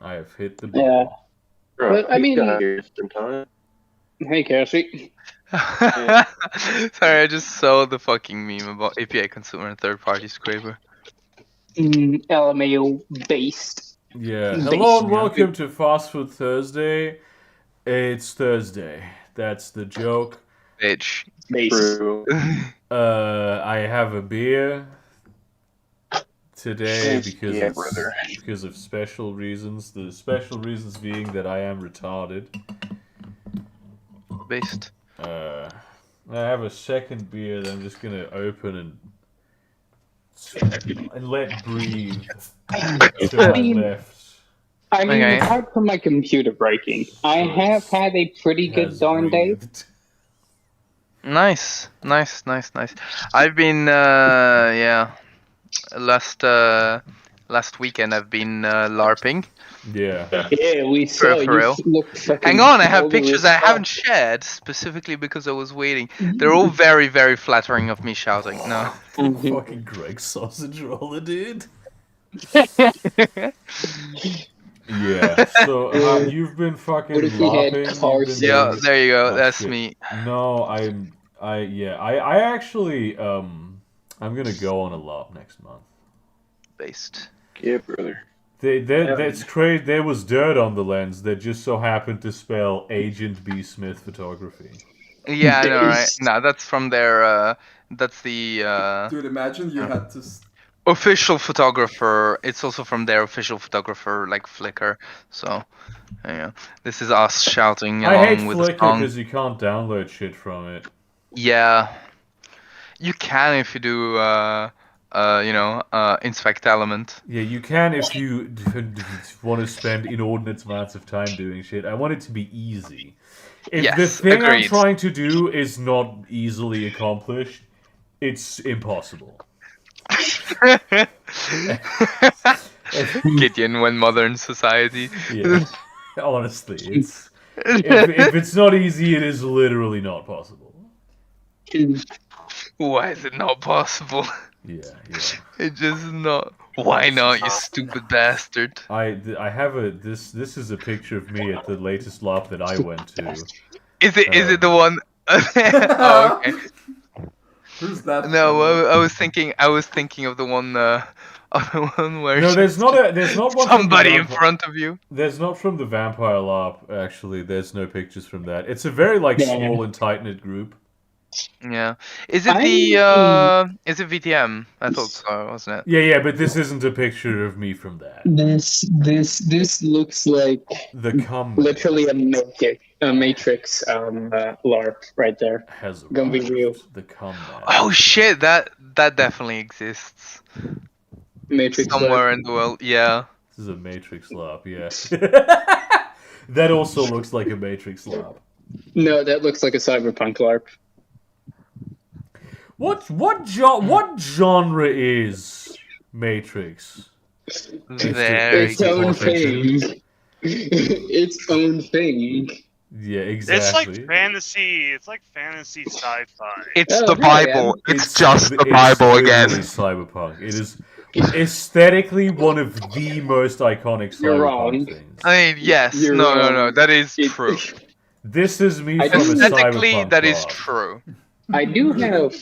I have hit the Yeah. ball. But, I mean... got here just in time. Hey, Cassie. Sorry, I just saw the fucking meme about API consumer and third-party scraper. LMAO based. Yeah. Hello and welcome to Fast Food Thursday. It's Thursday. That's the joke. Bitch. True. I have a beer today because of special reasons. The special reasons being that I am retarded. Based. I have a second beer that I'm just gonna open and let breathe to my left. I mean, Okay. apart from my computer breaking, I have had a pretty good darn day. Nice. I've been last weekend I've been LARPing. Yeah. Yeah, we saw For you real. look fucking... Hang on, I have pictures I haven't shared specifically because I was waiting. They're all very, very flattering of me shouting. No. Fucking Greg sausage roller, dude. Yeah, so you've been fucking What if we had LARPing? Yeah, there you go. Oh, That's shit. me. No, I actually I'm gonna go on a LARP next month. Based. Yeah, brother. That's crazy. There was dirt on the lens that just so happened to spell Agent B. Smith Photography. Yeah, I know, right? No, that's from their that's the Dude, imagine you had to... official photographer. It's also from their official photographer, like Flickr. So, yeah, this is us shouting I hate along with Flickr a song. because you can't download shit from it. Yeah, you can if you do, inspect element. Yeah, you can if you want to spend inordinate amounts of time doing shit. I want it to be easy. If Yes, the thing agreed. I'm trying to do is not easily accomplished, it's impossible. Gideon when modern society. Yeah, honestly, it's if it's not easy, it is literally not possible. Why is it not possible? Yeah. It just not. Why not, you stupid bastard? I have this is a picture of me at the latest LARP that I went to. Is it the one? Oh, okay. Who's that? No, I was thinking of the one where No, there's not one somebody from in front of you. There's not from the Vampire LARP, actually. There's no pictures from that. It's a very small and tight knit group. Yeah. Is it is it VTM? I thought so, wasn't it? Yeah, but this isn't a picture of me from that. This looks like literally a Matrix LARP right there. Has gonna be real. The comeback. Oh shit, that definitely exists. Matrix somewhere LARP. in the world. Yeah. This is a Matrix LARP, yeah. That also looks like a Matrix LARP. No, that looks like a cyberpunk LARP. What genre is Matrix? Its own thing. Its own thing. Yeah, exactly. It's like fantasy. It's like fantasy sci-fi. It's the Bible. It's just the Bible again. Cyberpunk. It is aesthetically one of the most iconic cyberpunk things. I mean, yes. No. That is true. This is me from a aesthetically, cyberpunk that is bar. true. I do have.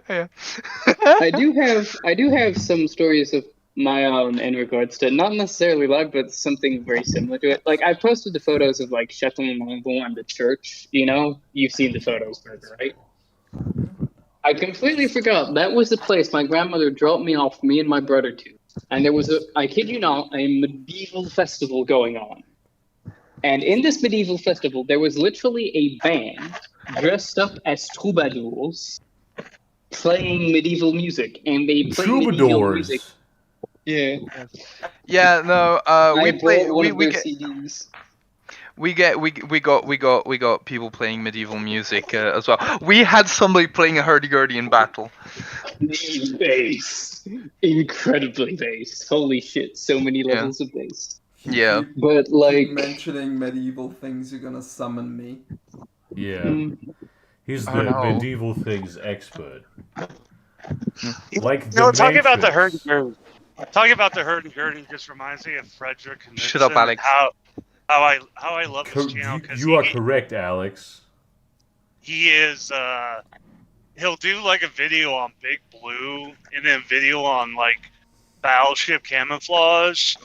Yeah. I do have some stories of my own in regards to not necessarily live, but something very similar to it. Like I posted the photos of like Chateau Mongon and the church. You know, you've seen the photos, right? I completely forgot that was the place my grandmother dropped me off, me and my brother to, and there was I kid you not, a medieval festival going on. And in this medieval festival, there was literally a band dressed up as troubadours playing medieval music, and they played medieval music. Yeah. Yeah. No. We got people playing medieval music as well. We had somebody playing a hurdy-gurdy in battle. Bass, incredibly bass. Holy shit! So many levels of bass. Yeah. But like mentioning medieval things, you're gonna summon me. Yeah. He's the medieval things expert. Like talking about the hurdy-gurdy. Talking about the hurdy-gurdy just reminds me of Frederick Knudsen. Shut up, Alex. How I love his channel because You are correct, Alex. he is he'll do like a video on Big Blue and then a video on like Battleship Camouflage,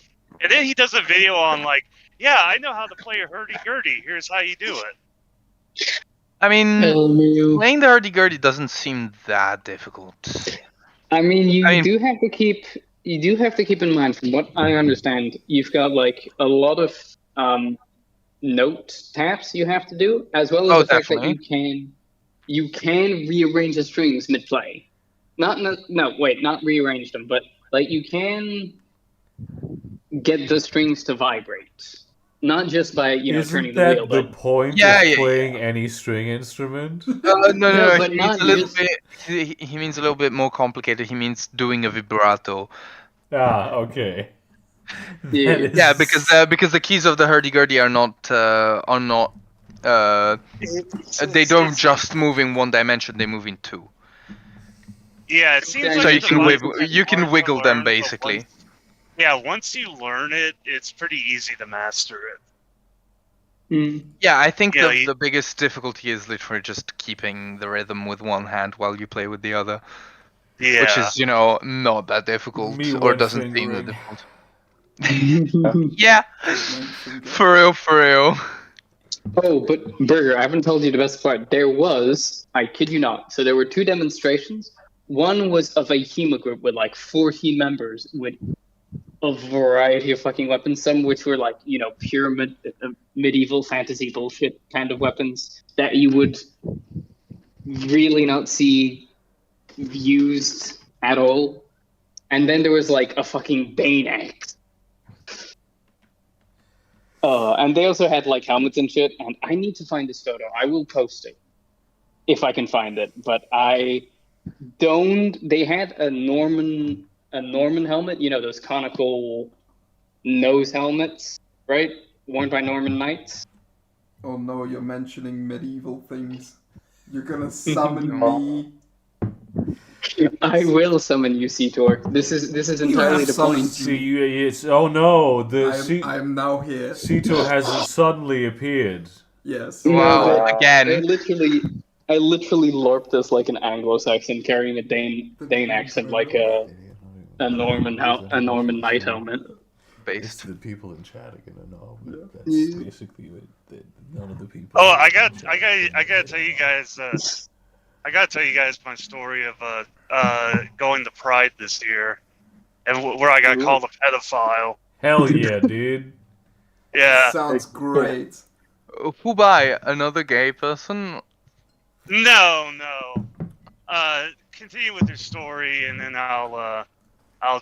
and then he does a video on like, yeah, I know how to play a hurdy-gurdy. Here's how you do it. I mean, LMAO. playing the hurdy-gurdy doesn't seem that difficult. I mean, you I mean- do have to keep in mind, from what I understand, you've got like a lot of note taps you have to do, as well as the fact that you can rearrange the strings mid-play. Not rearrange them, but like you can get the strings to vibrate, not just by turning Isn't the wheel. that the But point Yeah, of yeah, playing any string instrument? No, but he not means a little just- bit. He means a little bit more complicated. He means doing a vibrato. Ah, okay. Yeah. That is- Yeah, because the keys of the hurdy-gurdy are not they don't just move in one dimension. They move in two. Yeah, it seems So like So a you can device wiggle. that's You can hard to wiggle them learn, but basically. once you learn it, it's pretty easy to master it. Yeah, I think Yeah, the biggest difficulty is literally just keeping the rhythm with one hand while you play with the other, Yeah. which is not that difficult Me or when doesn't seem that fingering. difficult. Yeah, for real. Oh, but Burger, I haven't told you the best part. There was, I kid you not, so there were 2 demonstrations. One was of a HEMA group with like 14 members with a variety of fucking weapons, some which were like, pure medieval fantasy bullshit kind of weapons that you would really not see used at all. And then there was like a fucking Bane axe. And they also had like helmets and shit, and I need to find this photo. I will post it if I can find it. But I don't. They had a Norman helmet, those conical nose helmets, right? Worn by Norman knights. Oh no, you're mentioning medieval things. You're gonna summon me. I will summon you, Seator. This is entirely have the summoned point. See, it's oh no, I am now here. Sito has suddenly appeared. Yes. Wow, I again. literally lorped this like an Anglo-Saxon carrying a Dane accent, like a Norman knight helmet. It's Based. the people in chat are gonna know, but that's Yeah. basically what none of the people. Oh, I gotta tell you guys. I gotta tell you guys my story of going to Pride this year, and where I got called a pedophile. Hell yeah, dude. Yeah. Sounds great. Who by another gay person? No. Continue with your story, and then I'll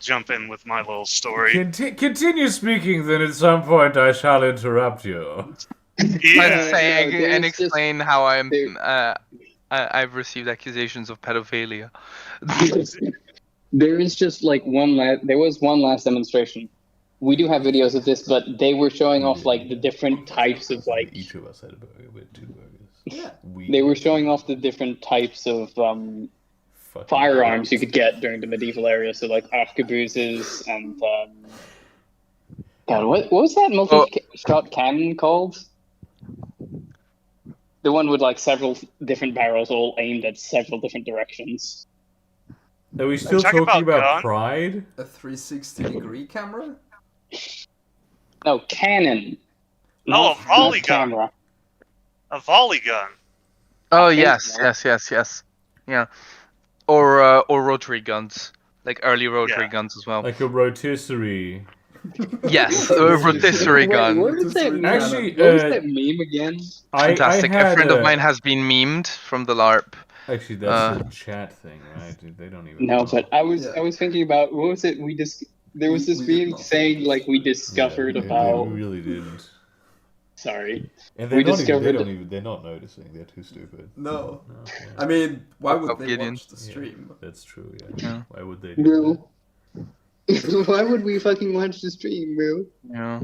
jump in with my little story. Continue speaking, then at some point I shall interrupt you. Yeah. Say no, and there's explain how there- I've received accusations of pedophilia. There is just like there was one last demonstration. We do have videos of this, but they were showing off like the different types of like. Each of us had a burger with 2 burgers. Yeah. They were showing off the different types of Fucking firearms you could get during the medieval era. So like arquebuses and God, what was that multi-shot cannon called? The one with like several different barrels all aimed at several different directions. Are we still Talk talking about about gun. Pride? A 360-degree camera? No, cannon. Oh, Not- a volley not gun. camera. A volley gun. Oh think yes, so. yes. Yeah. Or rotary guns. Like early rotary Yeah. guns as well. Like a rotisserie. Yes, a rotisserie Wait, gun. what was that? Actually, what was that meme again? Fantastic. I A had friend of mine has been memed from the LARP. Actually, that's a chat thing, right? Dude, they don't even No, know. but I was thinking about what was it? There was this We did meme not. saying like we discovered Yeah, about. They really didn't. Sorry. And We they're discovered- they're not noticing. They're too stupid. No. No, yeah. I mean, why would they Gideon. watch the stream? That's true, yeah. Yeah. Why would they do Bro. Why would we fucking watch the stream, bro? Yeah.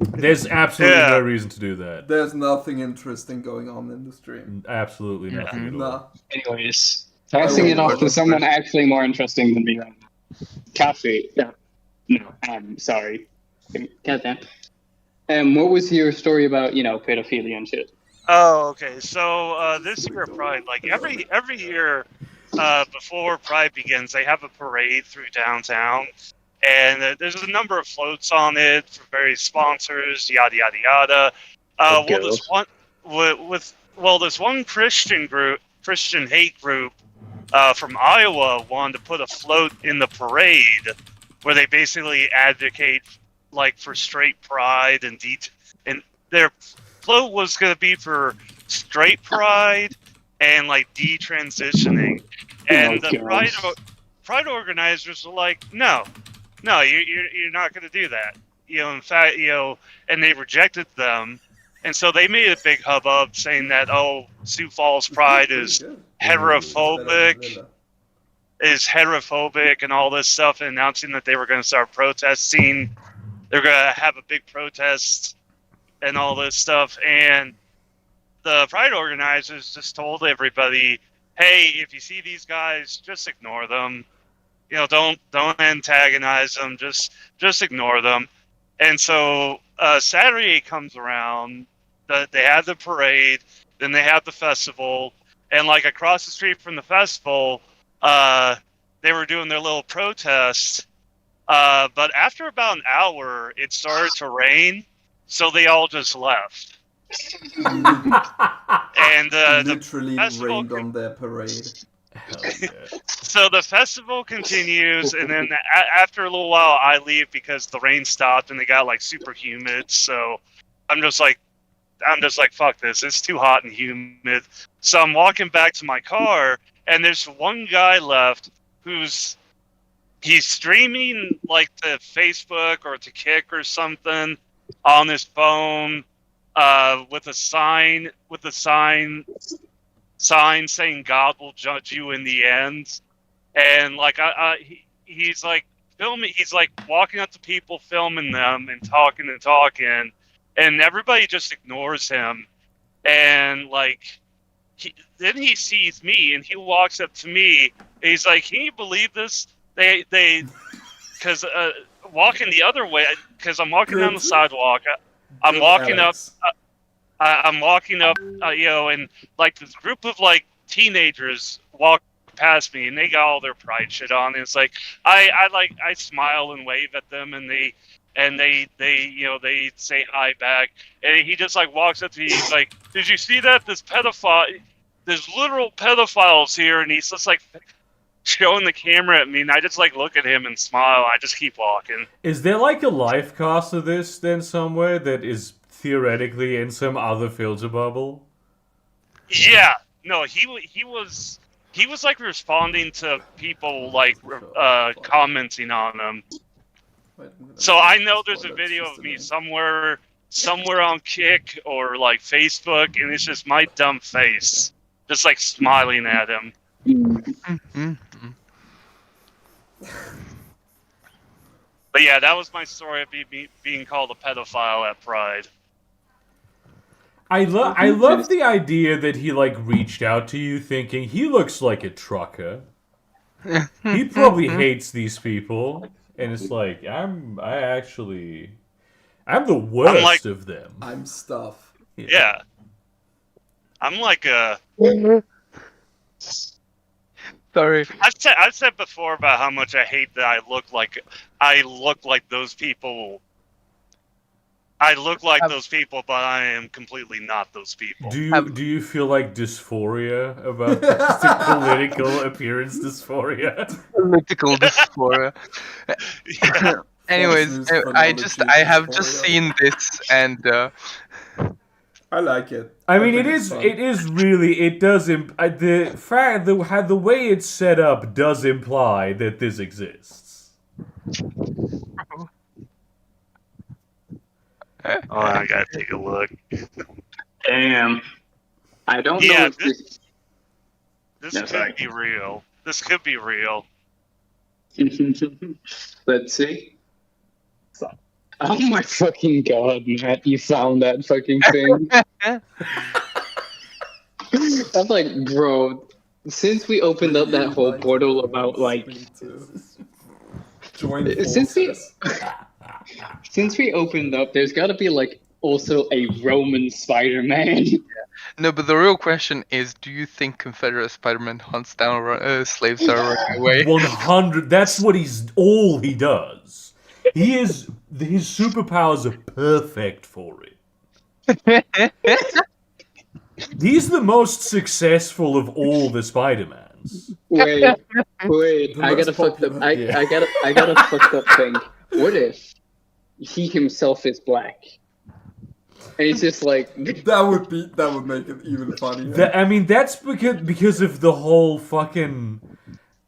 that? There's absolutely Yeah. no reason to do that. There's nothing interesting going on in the stream. Absolutely Yeah. nothing at all. Nah. Anyways, passing it off to someone actually more interesting than me right now. Cafe. Yeah. No, I'm sorry. Goddamn. What was your story about, pedophilia and shit? Oh, okay. So this year at Pride, like every year before Pride begins, they have a parade through downtown, and there's a number of floats on it for various sponsors, yada yada yada. Well, this one Christian hate group from Iowa wanted to put a float in the parade where they basically advocate like for straight pride and their float was going to be for straight pride and like detransitioning, and the pride organizers were like, no, you're not going to do that. In fact, and they rejected them, and so they made a big hubbub saying that Sioux Falls Pride is heterophobic, and all this stuff, and announcing that they were going to start protesting. They're going to have a big protest and all this stuff, and the Pride organizers just told everybody, hey, if you see these guys, just ignore them. Don't antagonize them. Just ignore them. And so Saturday comes around. They have the parade. Then they have the festival. And like across the street from the festival, they were doing their little protest. But after about an hour, it started to rain. So they all just left. And literally rained on their parade. Hell yeah. So the festival continues, and then after a little while, I leave because the rain stopped and they got like super humid. So I'm just like, fuck this. It's too hot and humid. So I'm walking back to my car, and there's one guy left he's streaming like to Facebook or to Kick or something on his phone, with a sign saying God will judge you in the end. And like he's like filming, he's like walking up to people, filming them and talking, and everybody just ignores him. And like then he sees me and he walks up to me and he's like, can you believe this? They because walking the other way, because I'm walking down the sidewalk, I'm walking up, and like this group of like teenagers walk past me, and they got all their pride shit on, and it's like I smile and wave at them, and they say hi back, and he just like walks up to me, he's like, did you see that? There's literal pedophiles here, and he's just like showing the camera at me, and I just like look at him and smile. I just keep walking. Is there like a live cast of this then somewhere that is theoretically in some other filter bubble? Yeah, no, he was like responding to people like commenting on him. So I know there's a video of me somewhere on Kick or like Facebook, and it's just my dumb face, just like smiling at him. Mm-hmm. But yeah, that was my story of being called a pedophile at Pride. I love the idea that he like reached out to you thinking he looks like a trucker. He probably hates these people, and it's like I'm the worst of them. I'm stuff. Yeah. I'm like a. Sorry. I've said before about how much I hate that I look like those people. I look like those people, but I am completely not those people. Do you feel like dysphoria about the political appearance dysphoria? Political dysphoria. Yeah. Anyways, I have just seen this, and I like it. I mean, it does the way it's set up does imply that this exists. Oh, I gotta take a look. Damn. I don't know Yeah, if this could be real. This could be real. Let's see. Oh my fucking god, Matt, you found that fucking thing. I'm like, bro, since we opened up that whole portal about like Join Since we forces. since we opened up, there's got to be like also a Roman Spider-Man. No, but the real question is, do you think Confederate Spider-Man hunts down slaves that are running away? 100. That's what all he does. His superpowers are perfect for it. He's the most successful of all the Spider-Mans. Wait, The I got a most fucked up. popular. I got a fucked up thing. What if he himself is black? And it's just like That would make it even funnier. I mean, that's because of the whole fucking.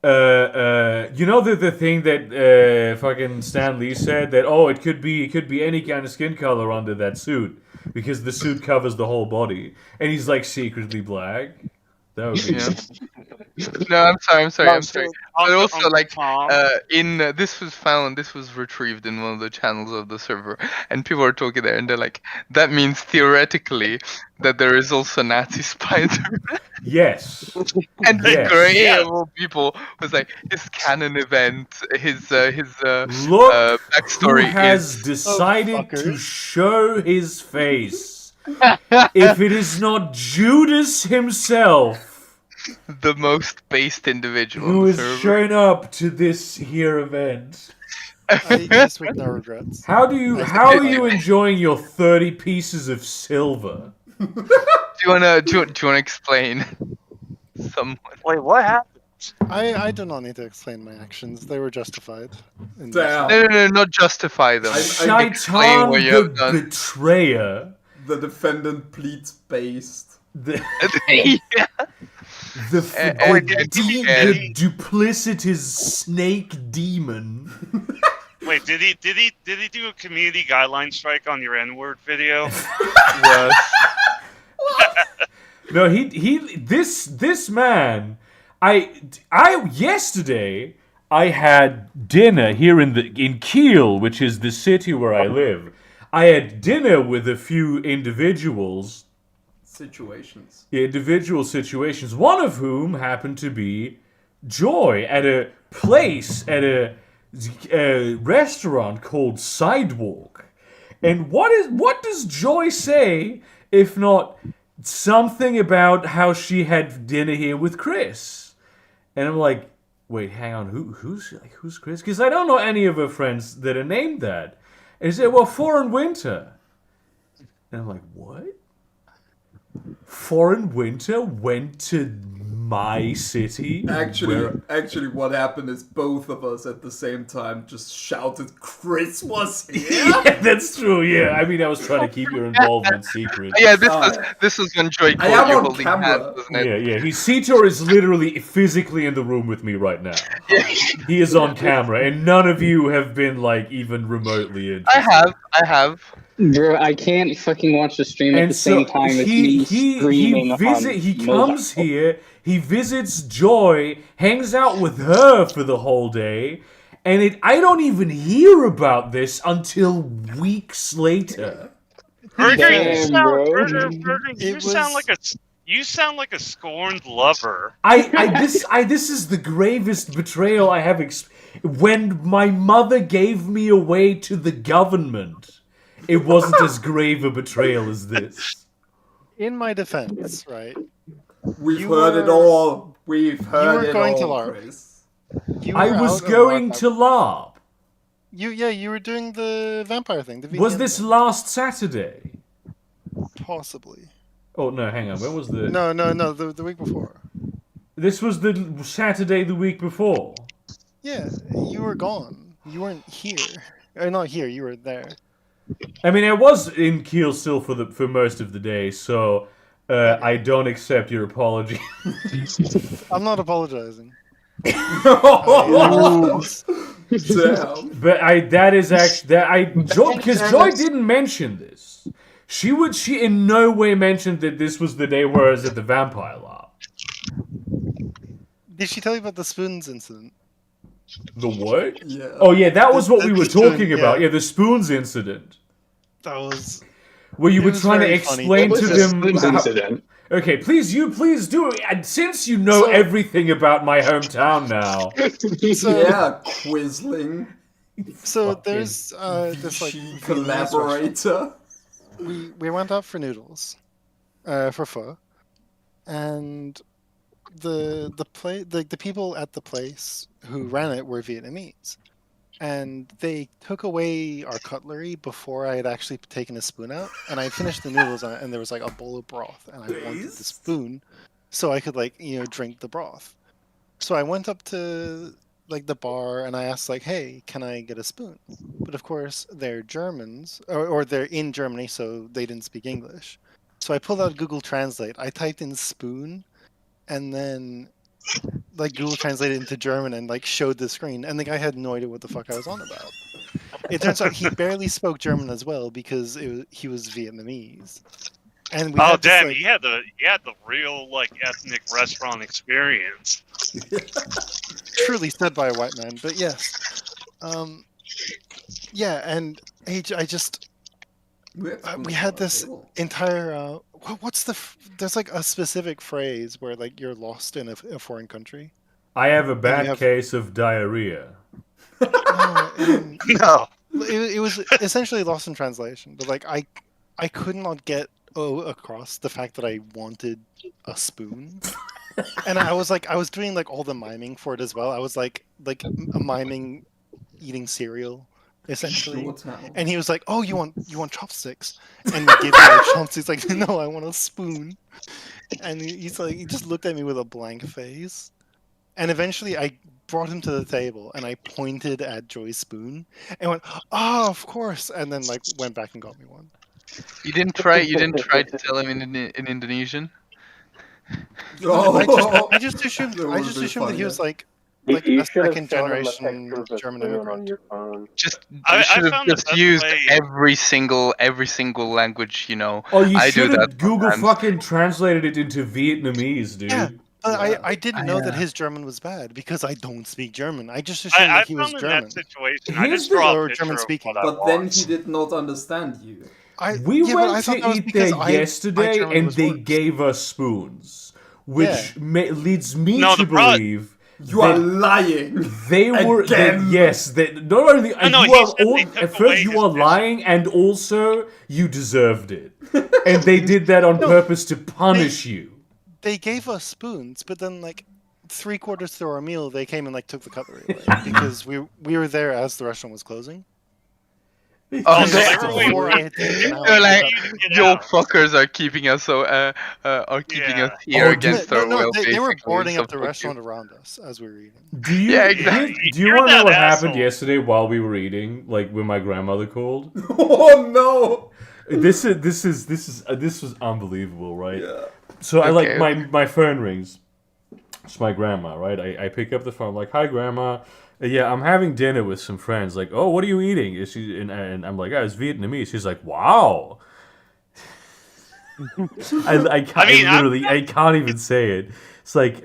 You know the thing that fucking Stan Lee said that it could be any kind of skin color under that suit because the suit covers the whole body and he's like secretly black. That would be No, I'm sorry. But also, Uncle like, Tom. this was retrieved in one of the channels of the server, and people are talking there, and they're like, that means theoretically that there is also Nazi Spider. Yes. And the Yes. gray Yes. of all people was like, his canon event, his Look backstory who has is decided to fuckers. show his face. If it is not Judas himself the most based individual who on the has server. shown up to this here event. I just with no regrets. How are you enjoying your 30 pieces of silver? Do you wanna explain? Someone. Wait, what happened? I do not need to explain my actions. They were justified. in this. Damn. No, not justify them. Explain Shaitan what you the have done. betrayer. The defendant pleads based. The, Yeah. the duplicitous snake demon. Wait, did he do a community guideline strike on your N-word video? Yes. No, this man. Yesterday I had dinner here in Kiel, which is the city where I live. I had dinner with a few individuals. Situations. Individual situations, one of whom happened to be Joy at a place, at a restaurant called Sidewalk. And what does Joy say if not something about how she had dinner here with Chris? And I'm like, wait, hang on, who's Chris? Because I don't know any of her friends that are named that. And he said, well, Foreign Winter. And I'm like, what? Foreign Winter went to my city? Actually, what happened is both of us at the same time just shouted, "Chris was here!" Yeah, that's true, yeah. I mean, I was trying to keep your involvement secret. Yeah, this was when Joy I called am you on holding camera. hands, wasn't it? Yeah. Sitor is literally physically in the room with me right now. He is on camera, and none of you have been, like, even remotely interested. I have. bro, I can't fucking watch the stream at And the so same time as me screaming he comes here, he visits Joy, hangs out with her for the whole day, and I don't even hear about this until weeks later. Burger, Damn, bro. you sound like a scorned lover. This is the gravest betrayal I have when my mother gave me away to the government. It wasn't as grave a betrayal as this. In my defense, right? We've You heard it were- all. We've heard were it going to all, LARP. Chris. You I were was out on going LARP. to LARP. You were doing the vampire thing. The Was VPN this thing. last Saturday? Possibly? Oh no, hang on. When was the? No. The week before. This was the Saturday the week before. Yeah, you were gone. You weren't here. Not here. You were there. I mean, I was in Kiel still for most of the day, so I don't accept your apology. I'm not apologizing. Damn. But that is actually because Joy didn't mention this. She in no way mentioned that this was the day where I was at the vampire lab. Did she tell you about the spoons incident? The what? Yeah. Oh yeah, that was what we were The spoon, talking yeah. about. Yeah, the spoons incident. That was. Where you It were was trying to very funny. explain What to was the them. spoons incident? Okay, please do. And since you know So- everything about my hometown now, So, Yeah, Quisling. So Fucking- there's this like Vichy Vietnamese restaurant. collaborator. We went out for noodles, for pho, and the people at the place who ran it were Vietnamese, and they took away our cutlery before I had actually taken a spoon out, and I finished the noodles and there was like a bowl of broth, and I wanted the spoon so I could like drink the broth. So I went up to like the bar and I asked like, "Hey, can I get a spoon?" But of course they're Germans or they're in Germany, so they didn't speak English. So I pulled out Google Translate. I typed in spoon, and then like Google translated into German and like showed the screen, and the guy had no idea what the fuck I was on about. It turns out he barely spoke German as well because he was Vietnamese. And we Oh had this, damn! like, You had the real like ethnic restaurant experience. truly said by a white man, but yes. Yeah, and I just we had this entire what's the there's like a specific phrase where like you're lost in a foreign country. I have a bad have- case of diarrhea. No, No. it was essentially lost in translation, but like I could not get across the fact that I wanted a spoon. And I was doing like all the miming for it as well. I was like miming eating cereal essentially. And he was like, "Oh, you want chopsticks?" And he gave me like chopsticks. Like, "No, I want a spoon." And he's like, he just looked at me with a blank face. And eventually, I brought him to the table and I pointed at Joy's spoon and went, "Oh, of course!" And then like went back and got me one. You didn't try to tell him in Indonesian? Oh, I just assumed That would've been that he was funny. like You a should have second shown him a generation picture of the German spoon on immigrant. your phone. Just I you should have found the just best used way- every single language, Oh, you I do should that have Google sometimes. fucking translated it into Vietnamese, dude. Yeah, but Yeah. I didn't know that Yeah. his German was bad because I don't speak German. I just assumed I that he was found in German. that situation. I Here's just the- draw a or picture German of speaking. what I But then want. he did not understand you. We Yeah, but I went thought to that was eat because there my yesterday, German and was they worse. gave us spoons, which leads me No, to the pro- believe You are that lying. they were. Again. That not only No, you he are said they all, took at first away you his are dish. lying, and also you deserved it, and they did that on purpose to punish you. They gave us spoons, but then like 3/4 through our meal, they came and like took the cutlery away because we were there as the restaurant was closing. Oh, so so they they were Before I waiting. had taken out They're the like, cutlery. Get "Your out. fuckers are keeping us us Yeah. here Oh, against No, our will." they were basically, boarding so up the fuck you. restaurant around us as we were eating. Do you? Yeah, exactly. Do you You're want to know that what happened asshole. yesterday while we were eating? Like when my grandmother called. Oh no! This was unbelievable, right? Yeah. So I like Okay. my phone rings. It's my grandma, right? I pick up the phone, like, "Hi, grandma. Yeah, I'm having dinner with some friends." Like, "Oh, what are you eating?" Is she and I'm like, "Oh, it's Vietnamese." She's like, "Wow." I can't I can't even say it. It's like,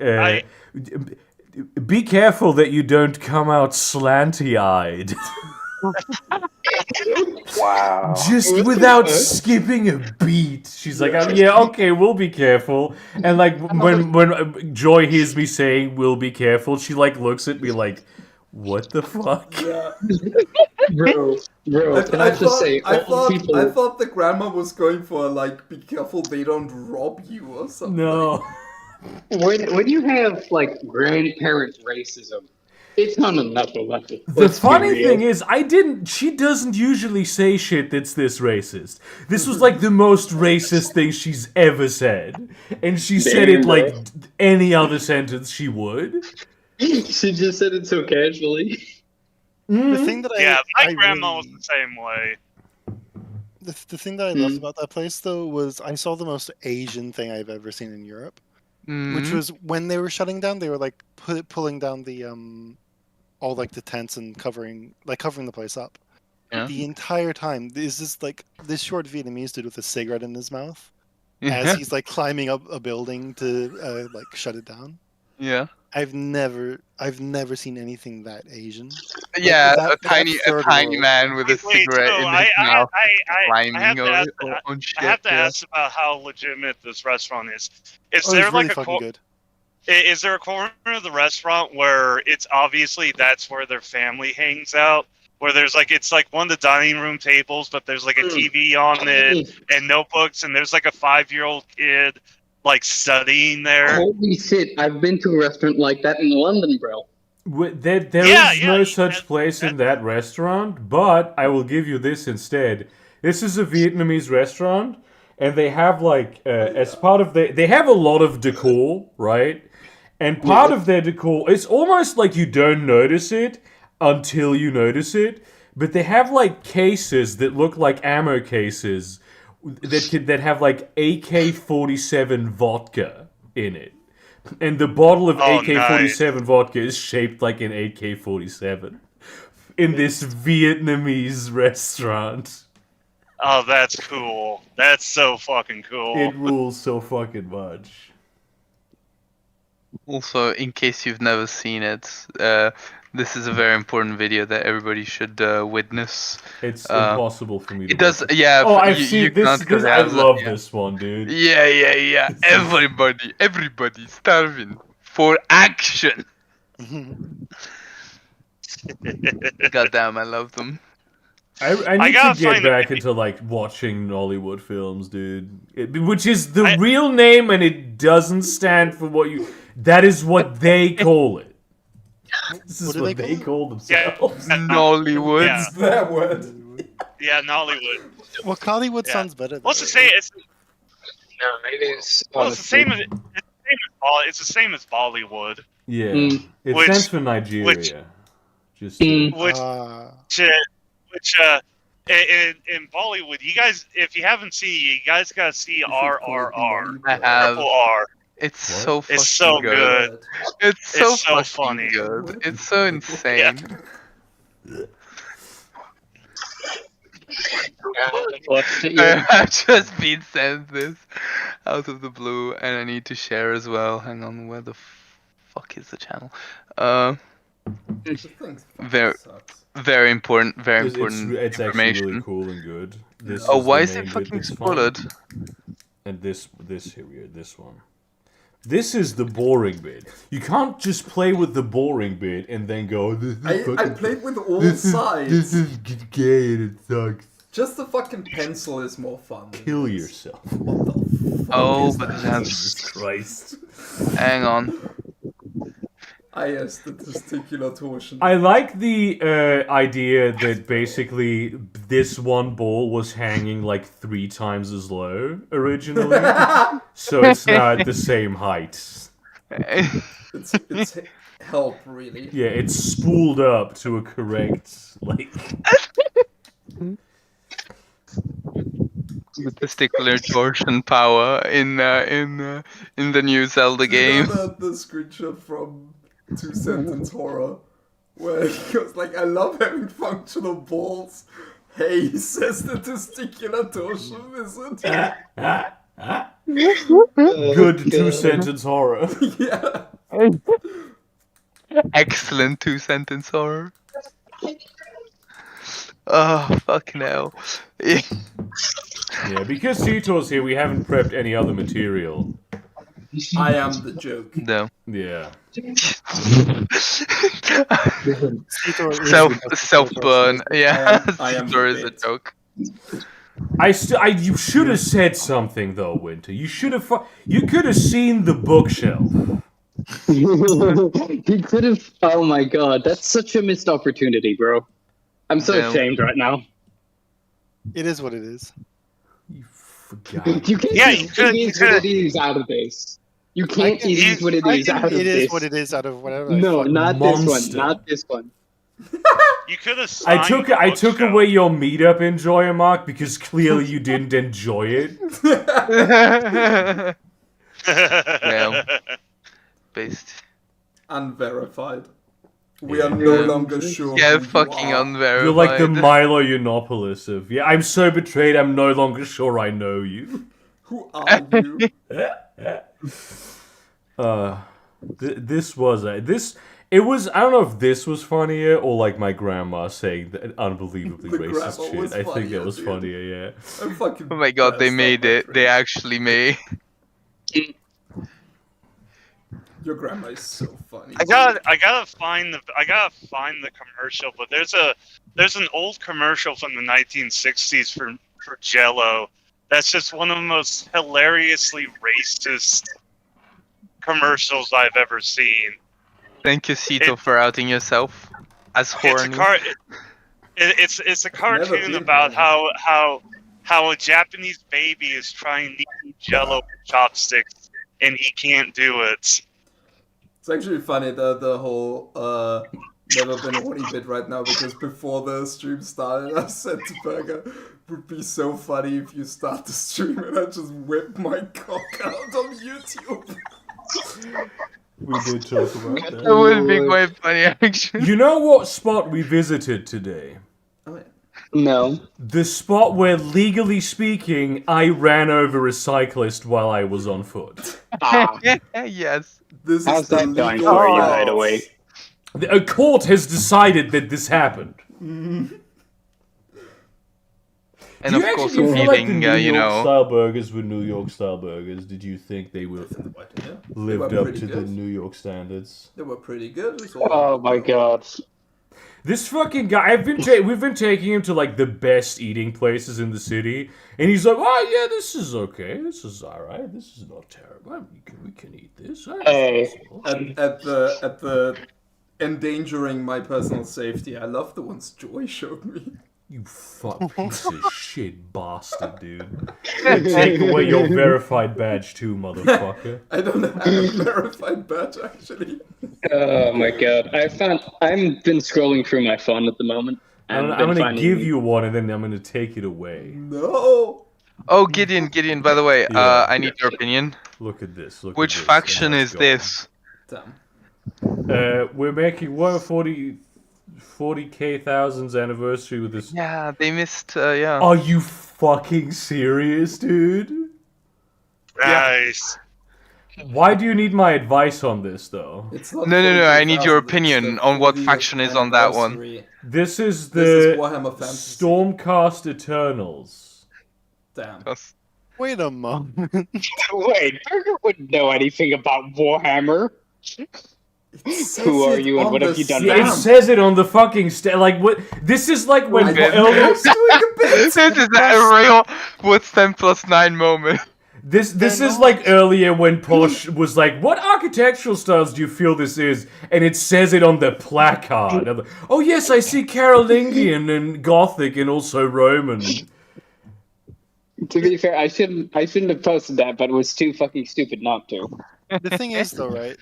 be careful that you don't come out slanty-eyed. Wow. Just What the without fuck? skipping a beat. She's like, "Yeah, okay, we'll be careful." And like when Joy hears me saying "we'll be careful," she like looks at me like, "What the fuck?" Yeah. Bro, can I just say, all people... I thought the grandma was going for like, be careful they don't rob you or something. No. When you have like grandparent racism, it's on another level. The funny thing is, she doesn't usually say shit that's this racist. This was like the most racist thing she's ever said. And she said it Damn, like bro. any other sentence she would. She just said it so casually. The thing that Yeah, my I grandma really- was the same way. The thing that I loved about that place though was I saw the most Asian thing I've ever seen in Europe, which Mhm. was when they were shutting down. They were like pulling down the all like the tents and covering the place up. Yeah. The entire time, there's this short Vietnamese dude with a cigarette in his mouth as he's like climbing up a building to like shut it down. Yeah. I've never seen anything that Asian. Yeah, that- a tiny that third world. man with a cigarette in his mouth, I climbing have to on, ask, on shit. I have to yeah. ask about how legitimate this restaurant is. Is Oh, there it's really like a fucking good. Is there a corner of the restaurant where it's obviously that's where their family hangs out, where there's like it's like one of the dining room tables, but there's like a TV on it and notebooks, and there's like a 5-year-old kid like studying there. Holy shit! I've been to a restaurant like that in London, bro. There Yeah, is yeah, no you- such that- place in that restaurant, but I will give you this instead. This is a Vietnamese restaurant, and they have like as part of they have a lot of decor, right? And part of their decor, it's almost like you don't notice it until you notice it. But they have like cases that look like ammo cases that have like AK-47 vodka in it. And the bottle of Oh, AK-47 vodka is shaped like an AK-47 in this Vietnamese restaurant. Oh, that's cool. That's so fucking cool. It rules so fucking much. Also, in case you've never seen it, this is a very important video that everybody should witness. It's impossible for me to It does, watch. yeah. Oh, I've you seen this. can't 'cause it I has love yeah. this one, dude. Yeah. Everybody starving for action. Goddamn, I love them. I need gotta to get find back the- into like watching Nollywood films, dude. Which is the real name, and it doesn't stand for what you. That is what they call it. This is What do what they they call call themselves. Nollywood. Yeah. It's their word. Yeah, Nollywood. Well, Hollywood Yeah. sounds better. What's though, the same? It's, No, it is. well, it's the same as it's the same as Bollywood, Yeah, Mm. it Which- stands for Nigeria. which- Just Mm. which in Bollywood, you guys, if you haven't seen it, you guys gotta see RRR. I have. Triple R. It's What? so fucking It's so good. It's so It's so fucking funny. good. It's so insane. Watched it, yeah. I've just been sent this out of the blue, and I need to share as well. Hang on, where the fuck is the channel? This thing Very- sucks. Very important it's actually information. really cool and good. This Oh, is why the is main it bit fucking that's fun. spoiled? And this here we go, this one. This is the boring bit. You can't just play with the boring bit and then go. This is I fucking- played with all This sides. is gay and it sucks. Just the fucking pencil is more fun. than Kill this. yourself. What the fuck Oh, is but that? Jesus that's. Christ. Hang on. Yes, the testicular torsion. I like the idea that basically this one ball was hanging like 3 times as low originally, so it's now at the same height. It's help, really. Yeah, it's spooled up to a correct like. The testicular torsion power in the new Zelda game. You know the screenshot from 2 Sentence Horror, where he goes like, "I love having functional balls." Hey, he says the testicular torsion, isn't it? Good 2-sentence horror. Yeah. Excellent 2-sentence horror. Oh, fucking hell. Yeah, because Tito's here, we haven't prepped any other material. I am the joke. No. Yeah. Self burn. Yeah. I am There the is a bit. joke. You should have said something though, Winter. You should have. You could have seen the bookshelf. He could have. Oh my god, that's such a missed opportunity, bro. I'm so Yeah. ashamed right now. It is what it is. You forgot. You can't Yeah, use you could- it is you what could- it is out of this. You can't can- it is what it I is can- out of it this. is what it is out of whatever. I No, fucking- not this one. Monster. Not this one. You could have. I took away your meetup enjoyer, Mark, because clearly you didn't enjoy it. Yeah. Based. Unverified. We are no longer sure. Yeah, who fucking you are. unverified. You're like the Milo Yiannopoulos of, yeah, I'm so betrayed, I'm no longer sure I know you. Who are you? This was it was, I don't know if this was funnier or like my grandma saying that unbelievably The racist grandma was shit. I think funnier, that was dude. funnier, yeah. I'm fucking. Oh my god, they pissed made off my it. They friends. actually made. Your grandma is so funny. I gotta find the commercial, but there's a there's an old commercial from the 1960s for Jello. That's just one of the most hilariously racist commercials I've ever seen. Thank you, Cito, for outing yourself as horny. It's a cartoon been about horny. how a Japanese baby is trying to eat Jello with chopsticks and he can't do it. It's actually funny the whole never been horny bit right now, because before the stream started I said to Burger, it would be so funny if you start the stream and I just whip my cock out on YouTube. We did talk about That that. would be quite funny, actually. You know what spot we visited today? Oh, yeah. No. The spot where, legally speaking, I ran over a cyclist while I was on foot. Yes. This How's is the that going legal for you, route. by the way? A court has decided that this happened. And Do of you course, actually feel like the feeding, New you York know. style burgers were New York style burgers? Did you think they were Yeah. lived They were up pretty to the good. New York standards? They were pretty good. It's all Oh my god. This fucking guy, we've been taking him to like the best eating places in the city, and he's like, "Oh yeah, this is okay. This is all right. This is not terrible. We can eat this." Hey. at the endangering my personal safety. I love the ones Joy showed me. You fuck piece of shit bastard, dude. Take away your verified badge too, motherfucker. I don't have a verified badge actually. Oh my god. I've been scrolling through my phone at the moment. I'm and been gonna finding- give you one, and then I'm gonna take it away. No. Oh, Gideon, by the way, Yeah. I need your opinion. Look at this. Look Which at this. faction And is that's gone. this? Damn. We're making 40K thousands anniversary with this. Yeah, they missed, yeah. Are you fucking serious, dude? Nice. Why do you need my advice on this, though? It's not No, I need your 40,000, it's opinion the on what 40th faction is on that one. anniversary. This is This is the Warhammer Fantasy. Stormcast Eternals. Damn. Wait a moment. Wait, Burger wouldn't know anything about Warhammer. Who are you and what have you done? Yeah, it says it on the fucking like what? This is like when I earlier. was doing a bit. This is a real what's 10 plus 9 moment. This is like earlier when Polish was like, "What architectural styles do you feel this is?" And it says it on the placard. I'm like, oh yes, I see Carolingian and Gothic and also Roman. To be fair, I shouldn't have posted that, but it was too fucking stupid not to. The thing is, though, right?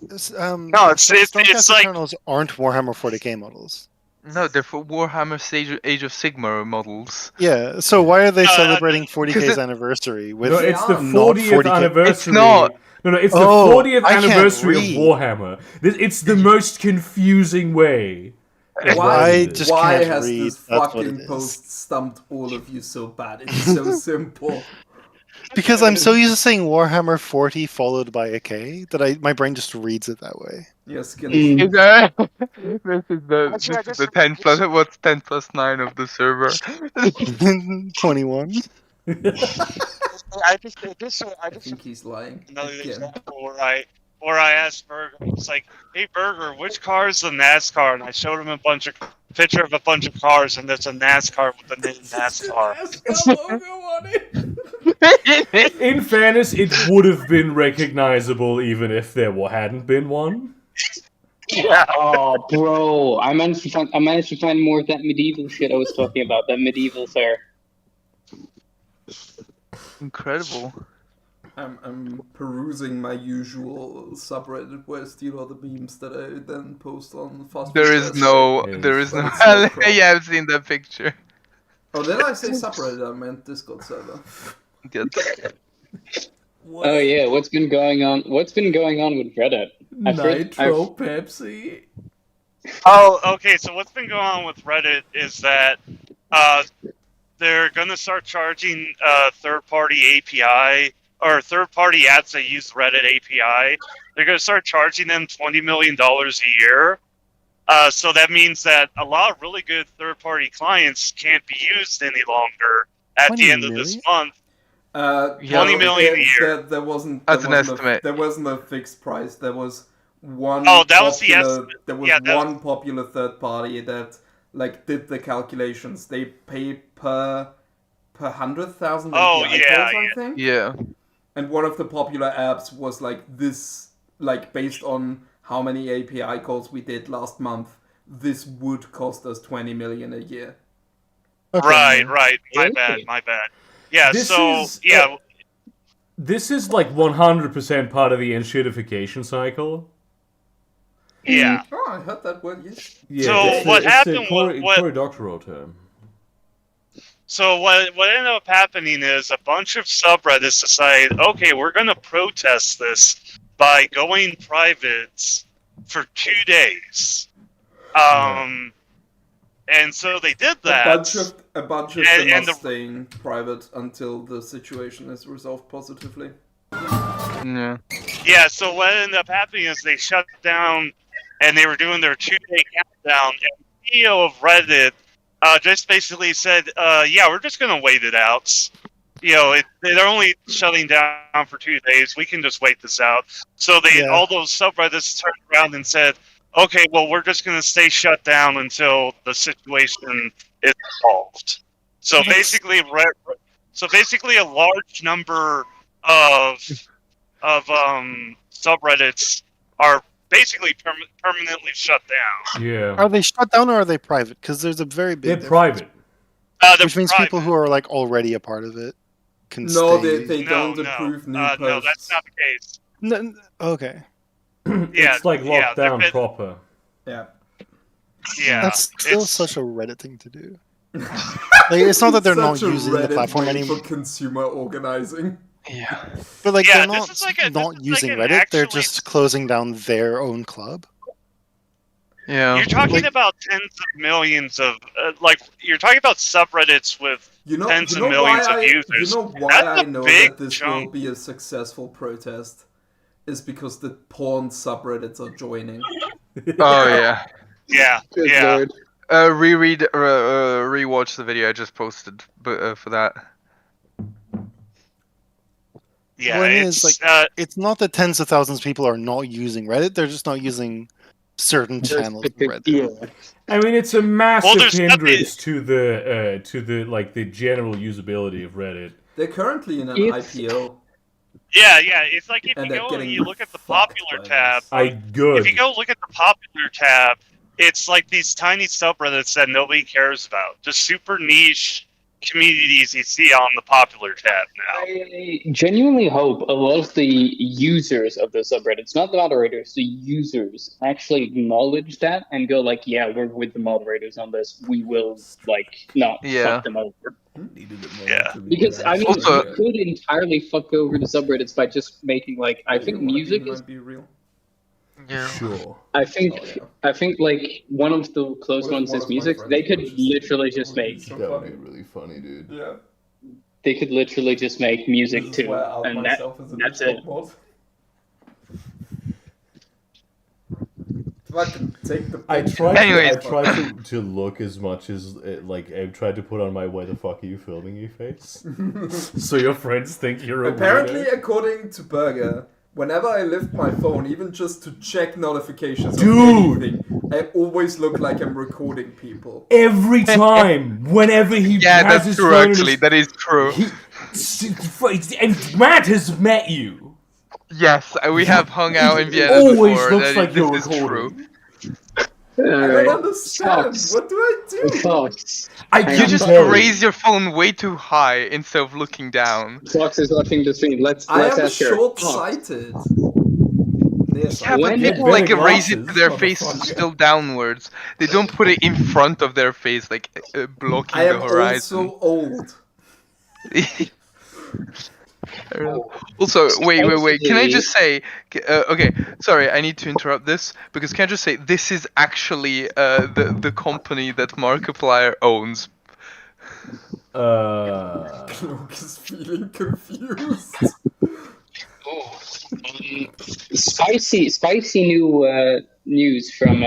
It's, No, it's Stormcast like Eternals aren't Warhammer 40k models. No, they're for Warhammer Age of Sigmar models. Yeah, so why are they No, celebrating 40k's because anniversary with No, it's the not 40th 40K? anniversary. It's not. No, it's the Oh, 40th I can't anniversary of read. Warhammer. It's the most confusing way. of I writing this. just Why can't has read, this that's what fucking it is. post stumped all of you so bad? It's so simple. Because I'm so used to saying Warhammer 40 followed by a K that my brain just reads it that way. Your skin Mm. is This is the 10 plus. What's 10 plus 9 of the server? 21. I just I think he's lying. another Again. example where I asked Burger, it's like, "Hey Burger, which car is the NASCAR?" And I showed him a picture of a bunch of cars, and there's a NASCAR with the name NASCAR. logo on it. In fairness, it would have been recognizable even if there hadn't been one. Yeah. Oh, bro, I managed to find more of that medieval shit I was talking about. That medieval fair. Incredible. I'm perusing my usual subreddit where I steal all the memes that I then post on fast. There is no. There is no. But it's not crop. Yeah, I've seen that picture. Oh, did I say subreddit? I meant Discord server. Good. Oh yeah, what's been going on? What's been going on with Reddit? Nitro Pepsi. Oh, okay. So what's been going on with Reddit is that they're gonna start charging third-party API or third-party apps that use Reddit API. They're gonna start charging them $20 million a year. So that means that a lot of really good third-party clients can't be used any longer at the end of this month. 20 million a year. There wasn't. That's an estimate. There wasn't a fixed price. There was one. Oh, that was the popular- estimate. There was Yeah, that one popular third party that like did the calculations. They pay per 100,000 Oh, API yeah, calls, I think. Yeah. And one of the popular apps was like this, like based on how many API calls we did last month, this would cost us 20 million a year. Okay, Right, yeah. right. My Okay. bad. Yeah, This so is, yeah, This is like 100% part of the enshittification cycle. yeah. Oh, I heard that word, yes. Yeah, So it's what the happened Cory what Doctorow term. So what ended up happening is a bunch of subreddits decided, okay, we're going to protest this by going private for 2 days. And so they did that. A bunch of And- them and are the- staying private until the situation is resolved positively. Yeah. Yeah, so what ended up happening is they shut down, and they were doing their 2-day countdown. And the CEO of Reddit just basically said, "Yeah, we're just going to wait it out. You know, they're only shutting down for 2 days. We can just wait this out." So all those subreddits turned around and said, "Okay, well, we're just going to stay shut down until the situation is resolved." So basically, a large number of subreddits are basically permanently shut down. Yeah. Are they shut down or are they private? Because there's a very big They're difference. private. They're Which means private. people who are like already a part of it can No, stay. they don't approve new posts. No, that's not the case. No, okay. Yeah, It's like locked they're down bit- proper. Yeah. Yeah, That's still it's- such a Reddit thing to do. Like, it's not that they're not Such a using the Reddit platform way anymore, for consumer organizing. Yeah. but like Yeah, they're this is like a- not this is like using an Reddit. They're actually- just closing down their own club. Yeah. You're talking Like- about tens of millions of you're talking about subreddits with tens of millions of users. You know why That's I a know big that this chunk. will be a successful protest? Is because the porn subreddits are joining. Oh yeah. Yeah, Good yeah. lord. Rewatch the video I just posted, for that. Yeah, Well, it it's is, It's not that tens of thousands of people are not using Reddit. They're just not using certain channels of Reddit. Yeah. I mean, it's a massive there's hindrance to the like the general usability of Reddit. They're currently in an It's- IPO. yeah. It's like if And you they're go and getting you look at the fucked popular by tab. this. If you go look at the popular tab, it's like these tiny subreddits that nobody cares about. Just super niche communities you see on the popular tab now. I genuinely hope a lot of the users of the subreddits, not the moderators, the users actually acknowledge that and go like, yeah, we're with the moderators on this. We will not Yeah. fuck them over. Yeah. Because I mean, Also- you could entirely fuck over the subreddits by just making I think music is. might be real. Yeah. Sure. I think Oh, yeah. I think one of the close What if ones one is of my music. friends They could watches literally it? just That would be make. so That would funny. be really funny, dude. Yeah. They could literally just make music This is too, where I out and myself as a that's Discord it. mod. Fucking take the I piss. tried. Anyways. I tried to look as much as I tried to put on my "Why the fuck are you filming me" face, so your friends think you're a Apparently, weirdo. according to Burger, whenever I lift my phone, even just to check notifications Dude! of anything, I always look like I'm recording people. Every time, whenever he Yeah, has that's his true. phone in Actually, his- that is true. and Matt has met you. Yes, we have hung out in Vienna Always before. looks That like is- you're this is true. recording. I don't Alright. understand. Fox. What do I do? Fox. I Hang You on. just tell raise your phone way too high instead of looking down. Fox is watching the stream. Let's I am ask her. Fox, short-sighted. Yes, Yeah, I but When- people Better like raise it to glasses, their face motherfucker. still downwards. They don't put it in front of their face, like blocking I the am horizon. also old. Also, wait. Can I Supposedly- just say? Okay, sorry, I need to interrupt this because can I just say this is actually the company that Markiplier owns. Cloak is feeling confused. Spicy new news from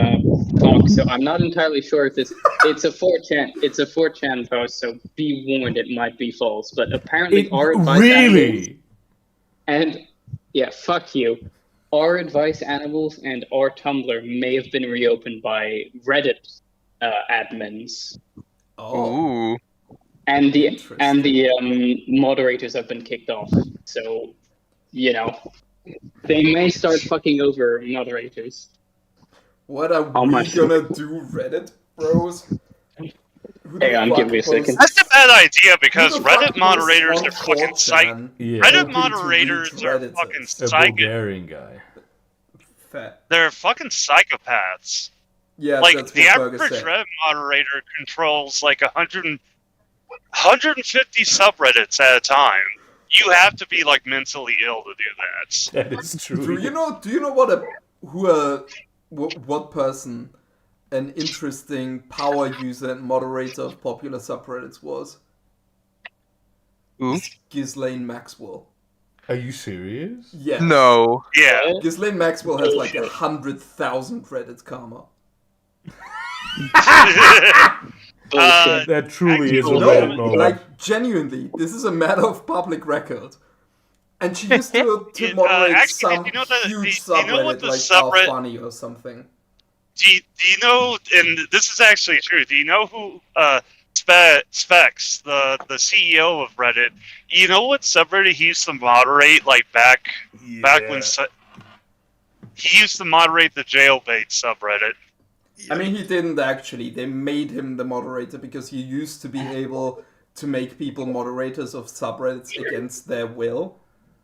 Fox. So I'm not entirely sure if it's a 4chan post. So be warned, it might be false. But apparently, our advice animals really. and yeah, fuck you. Our advice animals and our Tumblr may have been reopened by Reddit admins, Oh, Ooh. and the Interesting. moderators have been kicked off. So, they may start fucking over moderators. what are How we much? gonna do, Reddit bros? Who Hang the on, fuck give me a second. posts- That's a bad idea who because the fuck Reddit posts moderators on are fucking Reddit. Yeah. Reddit Hoping to moderators reach are Redditors. fucking A psycho. Bulgarian guy. Fair. They're fucking psychopaths. Yeah, Like that's the what Burger average said. Reddit moderator controls like 150 subreddits at a time. You have to be like mentally ill to do that. That is true. Do you know what person an interesting power user and moderator of popular subreddits was? Who? Ghislaine Maxwell. Are you serious? Yes. No. Yeah. Ghislaine Maxwell has like 100,000 credits karma. Bullshit. That truly is a Actually, No, Reddit moment. like genuinely, this is a matter of public record. And she used to Yeah, moderate actually, some you know huge do you know what subreddit the like subreddit- Funny or something. do you know, and this is actually true, do you know who Specs, the CEO of Reddit, you know what subreddit he used to moderate like back when he used to moderate the jailbait subreddit. I mean, he didn't actually. They made him the moderator because he used to be able to make people moderators of subreddits against their will.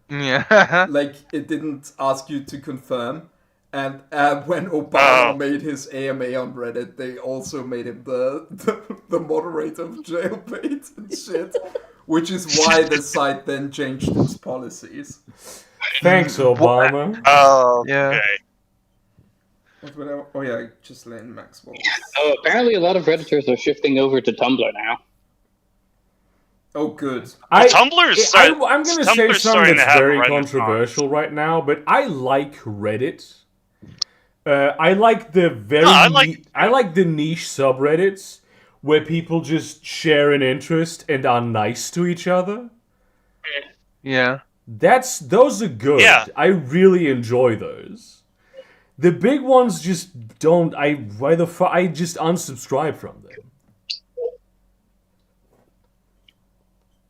Yeah. Like, it didn't ask you to confirm. And when Obama made his AMA on Reddit, they also made him the moderator of jailbait and shit. Which is why the site then changed its policies. Thanks, Obama. Oh, Yeah. okay. Oh yeah, Ghislaine Maxwell. Oh, apparently a lot of Redditors are shifting over to Tumblr now. Oh, good. I'm Tumblr's going to say Tumblr's something starting to that's have a very renaissance. controversial right now, but I like Reddit. I like the very No, I like- I like the niche subreddits where people just share an interest and are nice to each other. Yeah. Those are good. Yeah. I really enjoy those. The big ones just don't. I just unsubscribe from them.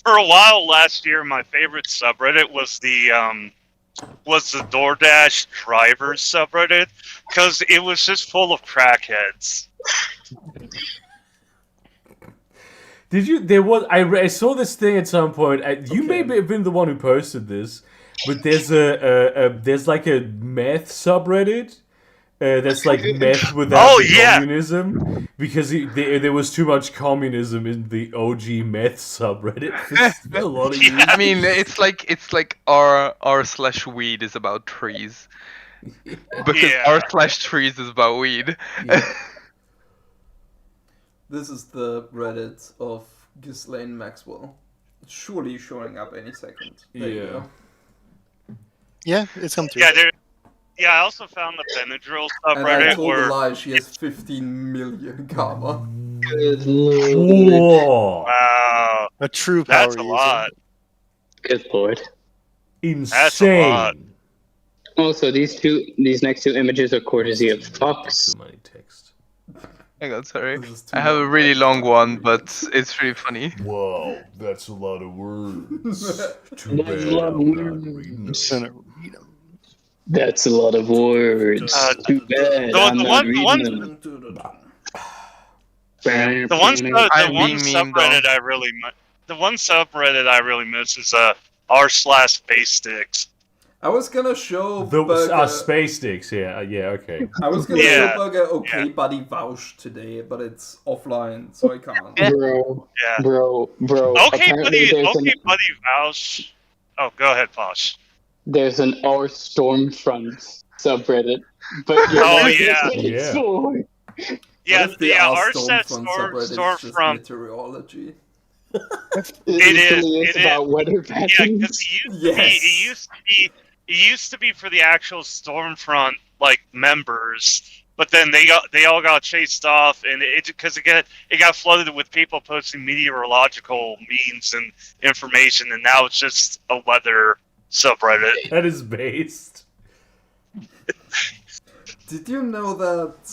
For a while last year, my favorite subreddit was the DoorDash drivers subreddit because it was just full of crackheads. Did you? There was. I saw this thing at some point. You may have been the one who posted this, but there's there's like a meth subreddit. That's like meth without the communism, because there was too much communism in the OG meth subreddit. There's a lot of I mean, it's like r/weed is about trees, because r/trees is about weed. Yeah. This is the Reddit of Ghislaine Maxwell. It's surely showing up any second. There you Yeah. go. Yeah, it's come through. I also found the Benadryl And I subreddit told a where lie, she has 15 million karma. Good lord. Whoa! wow, A true power that's a user. lot. Good lord. Insane. Also, these next two images are courtesy of Fox. Too many text. Hang on, sorry. This is too I have a long. really long one, but it's really funny. Whoa, that's a lot of words. Too That's bad a lot of I'm not words. reading those. Gonna read 'em. That's a lot of words. Too bad the I'm not one- reading them. The one I'm being memed subreddit I really miss is r/space sticks. I was gonna show The Burger... space sticks, yeah, okay. I was gonna Yeah. show Burger Okay Buddy Vouch today, but it's offline, so I can't. Bro, Yeah. bro. Okay, Apparently buddy, Vouch. Oh, go ahead, Posh. there's an R Stormfront subreddit, but you're Oh, not yeah. what it's Yeah. for. Yeah, What if the R RSET Stormfront subreddit is just Storefront. meteorology? It is, literally it about weather Yeah, patterns. because Yes. it used to be for the actual Stormfront like members, but then they all got chased off, and it got flooded with people posting meteorological memes and information, and now it's just a weather subreddit. That is based. Did you know that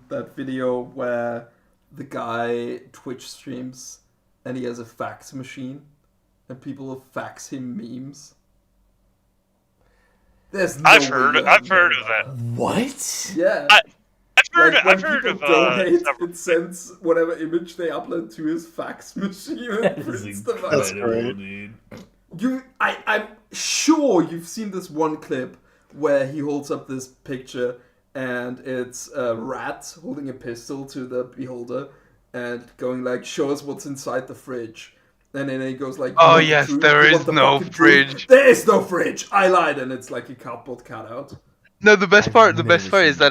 that video where the guy Twitch streams and he has a fax machine and people fax him memes? There's no I've way heard you of haven't heard that. about What? Yeah. I've heard people of donate, several. it sends whatever image they upload to his fax machine and That is prints them out. That's incredible, great. dude. I'm sure you've seen this one clip where he holds up this picture and it's a rat holding a pistol to the beholder and going like, "Show us what's inside the fridge." And then he goes like, "You Oh want the yes, truth? there You is want the no fucking truth?" fridge. There is no fridge. I lied, and it's like a cardboard cutout. No, the best I've part never is that seen this.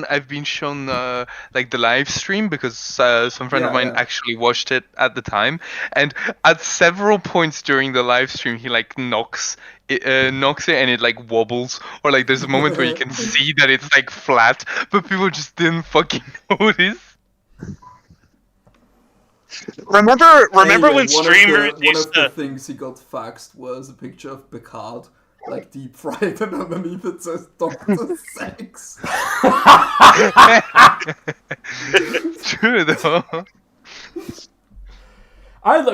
I've been shown like the live stream because some friend of mine actually watched it at the time, and at several points during the live stream he like knocks it and it like wobbles, or like there's a moment where you can see that it's like flat, but people just didn't fucking notice. Remember Anyway, when streamers one used of the to? things he got faxed was a picture of Picard, like deep fried, and underneath it says Dr. Sex. True though.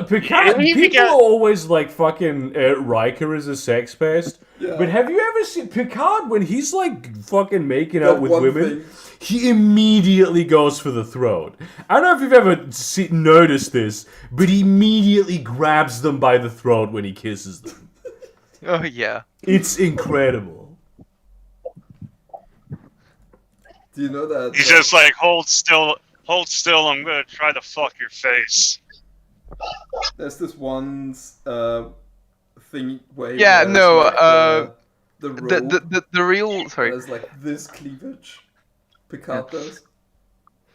Picard. Yeah, People are always like fucking Riker is a sex pest. Yeah. But have you ever seen Picard when he's like fucking making That out with one women? thing. He immediately goes for the throat. I don't know if you've ever noticed this, but he immediately grabs them by the throat when he kisses them. Oh yeah. It's incredible. Do you know that? He's just like, hold still. I'm gonna try to fuck your face. There's this one thing where he Yeah, wears, no, like, the robe the real sorry. that has like this cleavage. Picard does.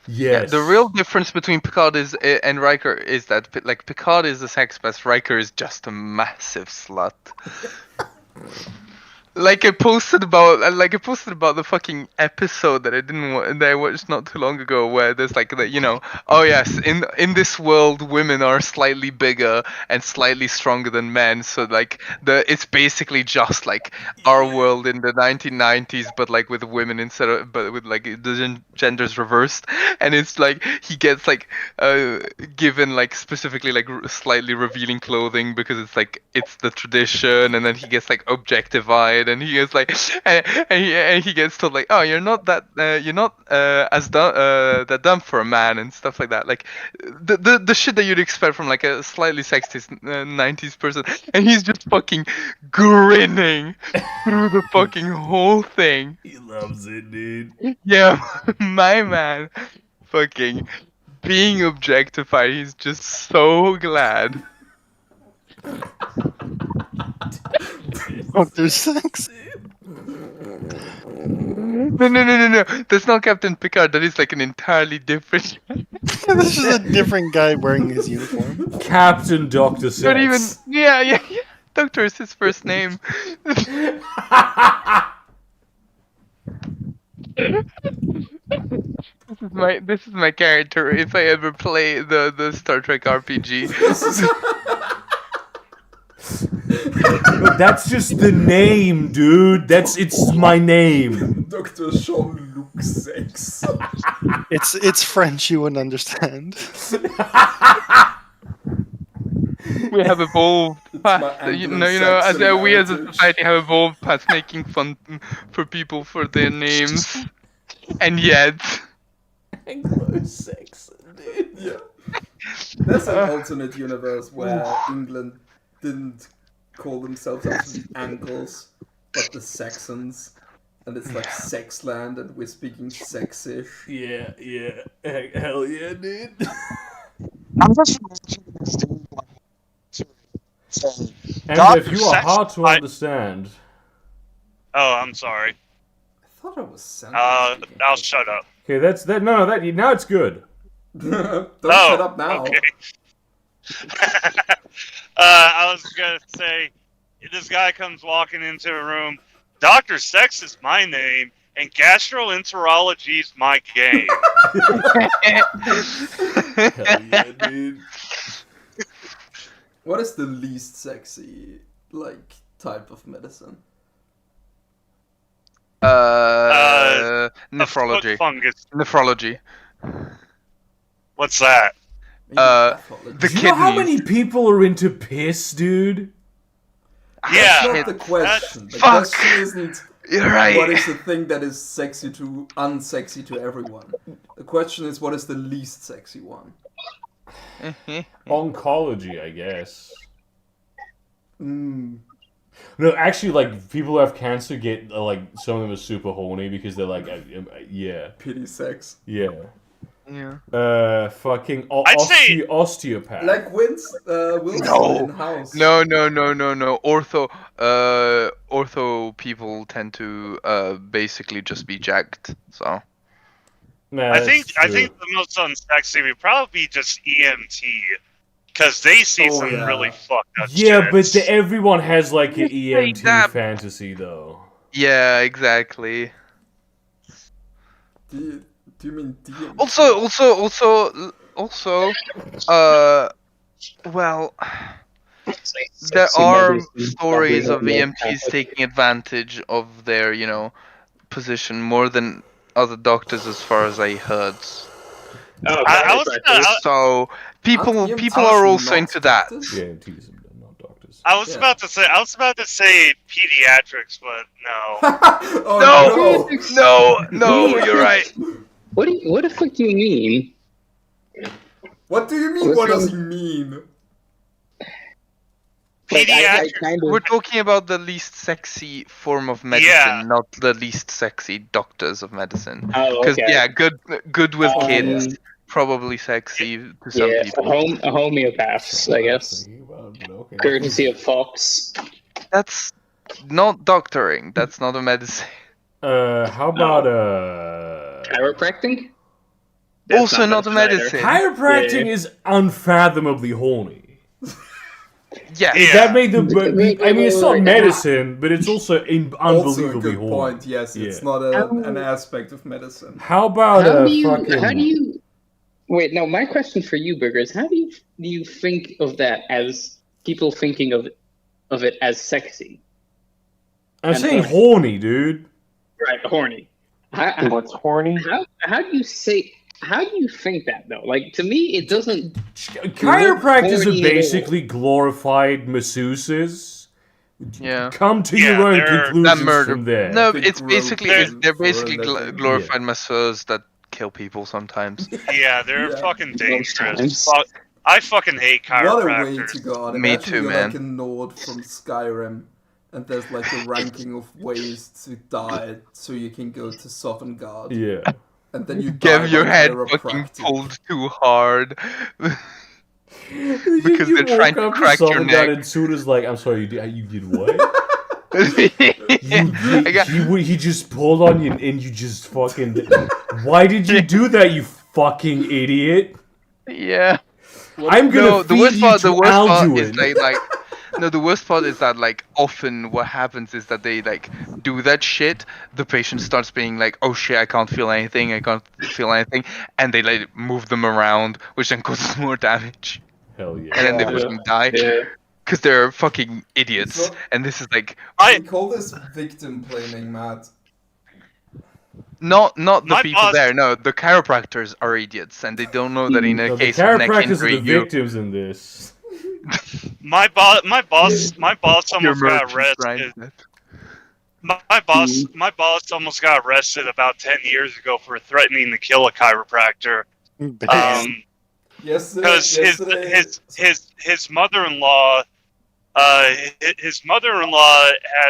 Yes. Yeah, the real difference between Picard and Riker is that like Picard is a sex pest, Riker is just a massive slut. Like I posted about the fucking episode that I watched not too long ago, where there's like the oh yes, in this world women are slightly bigger and slightly stronger than men, so like it's basically just like our world in the 1990s, but like with women but with like the genders reversed, and it's like he gets like given like specifically like slightly revealing clothing because it's the tradition, and then he gets like objectified. And he gets like, and he gets told like, oh, you're not that that dumb for a man and stuff like that. Like the shit that you'd expect from like a slightly sexist 90s person, and he's just fucking grinning through the fucking whole thing. He loves it, dude. Yeah, my man, fucking being objectified. He's just so glad. Dr. Sex. No. That's not Captain Picard. That is like an entirely different. This is a different guy wearing his uniform. Captain Dr. Sex. Not even. Yeah. Doctor is his first name. This is my character if I ever play the Star Trek RPG. But that's just the name, dude. It's my name. Dr. Jean-Luc Sex. It's French, you wouldn't understand. We have evolved past, my as Anglo-Saxon we as a heritage. society have evolved past making fun for people for their names, and yet. Anglo-Saxon, dude. Yeah. There's an alternate universe where England didn't call themselves actually Angles, but the Saxons. And it's like Sexland, and we're speaking Sexish. Yeah. Hell yeah, dude. I'm just. And if you are hard to understand. Oh, I'm sorry. I thought I was I'll shut up. Okay, that's that. No, that now it's good. Don't shut up now. Okay. I was gonna say, this guy comes walking into a room. Dr. Sex is my name, and gastroenterology is my game. Hell yeah, dude. What is the least sexy, like, type of medicine? A foot Nephrology. fungus. Nephrology. What's that? Maybe pathology. The Do you know how kidneys. many people are into piss, dude? Yeah. That's not the question. The Fuck. question isn't You're right. what is the thing that is sexy to unsexy to everyone. The question is what is the least sexy one. Oncology, I guess. Mm. No, actually, like, people who have cancer get, like, some of them are super horny because they're like, yeah. Pity sex. Yeah. Yeah. Fucking I'd say- osteopath. Like Wilson No. in House. No. Ortho people tend to basically just be jacked. So Nah, I that's think true. the most unsexy would probably be just EMT, because they see Oh, some yeah. really fucked up Yeah, but shit. everyone has, like, an You EMT say that- fantasy, though. yeah, exactly. Do you mean DM? Also, well, there are stories of EMTs taking advantage of their, position more than other doctors, as far as I heard. So people Aren't EMTs are also not into that. doctors? Yeah, EMTs are not doctors. I was about to say pediatrics, but no. Oh No, you're right. What the fuck do you mean? What do you mean? What What does do he mean? Like, I Pediatrics. kind of We're talking about the least sexy form of medicine, Yeah. not the least sexy doctors of medicine. Oh, Because okay. good with kids, Um, probably sexy to some yeah, people. homeopaths, I guess. Okay. Courtesy of Fox. That's not doctoring. That's not a medicine. How about, Chiropractic? Also not a medicine. Chiropractic Yeah. is unfathomably horny. Yeah. Yeah. That made the. I mean, it's not Wait, medicine, but it's also Also a unbelievably good horny. point. Yes, it's Yeah. not an aspect of medicine. How about How do you? fucking? How do you? Wait, no. My question for you, Burger, is how do you think of that as people thinking of it as sexy? I'm and saying horny. horny, dude. Right, horny. How, What's horny? how do you say? How do you think that though? Like to me, it doesn't. Chiropractors horny are at all. basically glorified masseuses. Yeah. Come to Yeah, your own they're- That conclusions murder. from there. No, They it's grow basically people they're for a basically living. glorified masseurs that kill people sometimes. Yeah, they're Yeah. fucking dangerous. times. Fuck, I fucking hate What a way chiropractors. to go out. Me Imagine too, you're man. like a Nord from Skyrim, and there's like a ranking of ways to die, so you can go to Sovngarde, Yeah. and then you die Get your by head fucking chiropractic. pulled too hard. Because you they're trying walk to up crack to your someone neck. and Suda's like, I'm sorry, you did what? I got- He just pulled on you and you just fucking. Why did you do that, you fucking idiot? yeah. I'm gonna No, the feed worst you part. to The worst part is Alduin. like. No, the worst part is that like often what happens is that they like do that shit. The patient starts being like, "Oh shit, I can't feel anything. I can't feel anything," and they like move them around, which then causes more damage, Hell yeah. and then they Yeah. fucking die Yeah. because they're fucking idiots. It's not- And this is like We call this victim blaming, Matt. not the My people boss- there. No, the chiropractors are idiots, and they don't know that in a No, the case of neck chiropractors are injury, the you victims in this. My boss your almost got merchants, right? arrested. My boss almost got arrested about 10 years ago for threatening to kill a chiropractor. Yesterday, Because his mother-in-law, had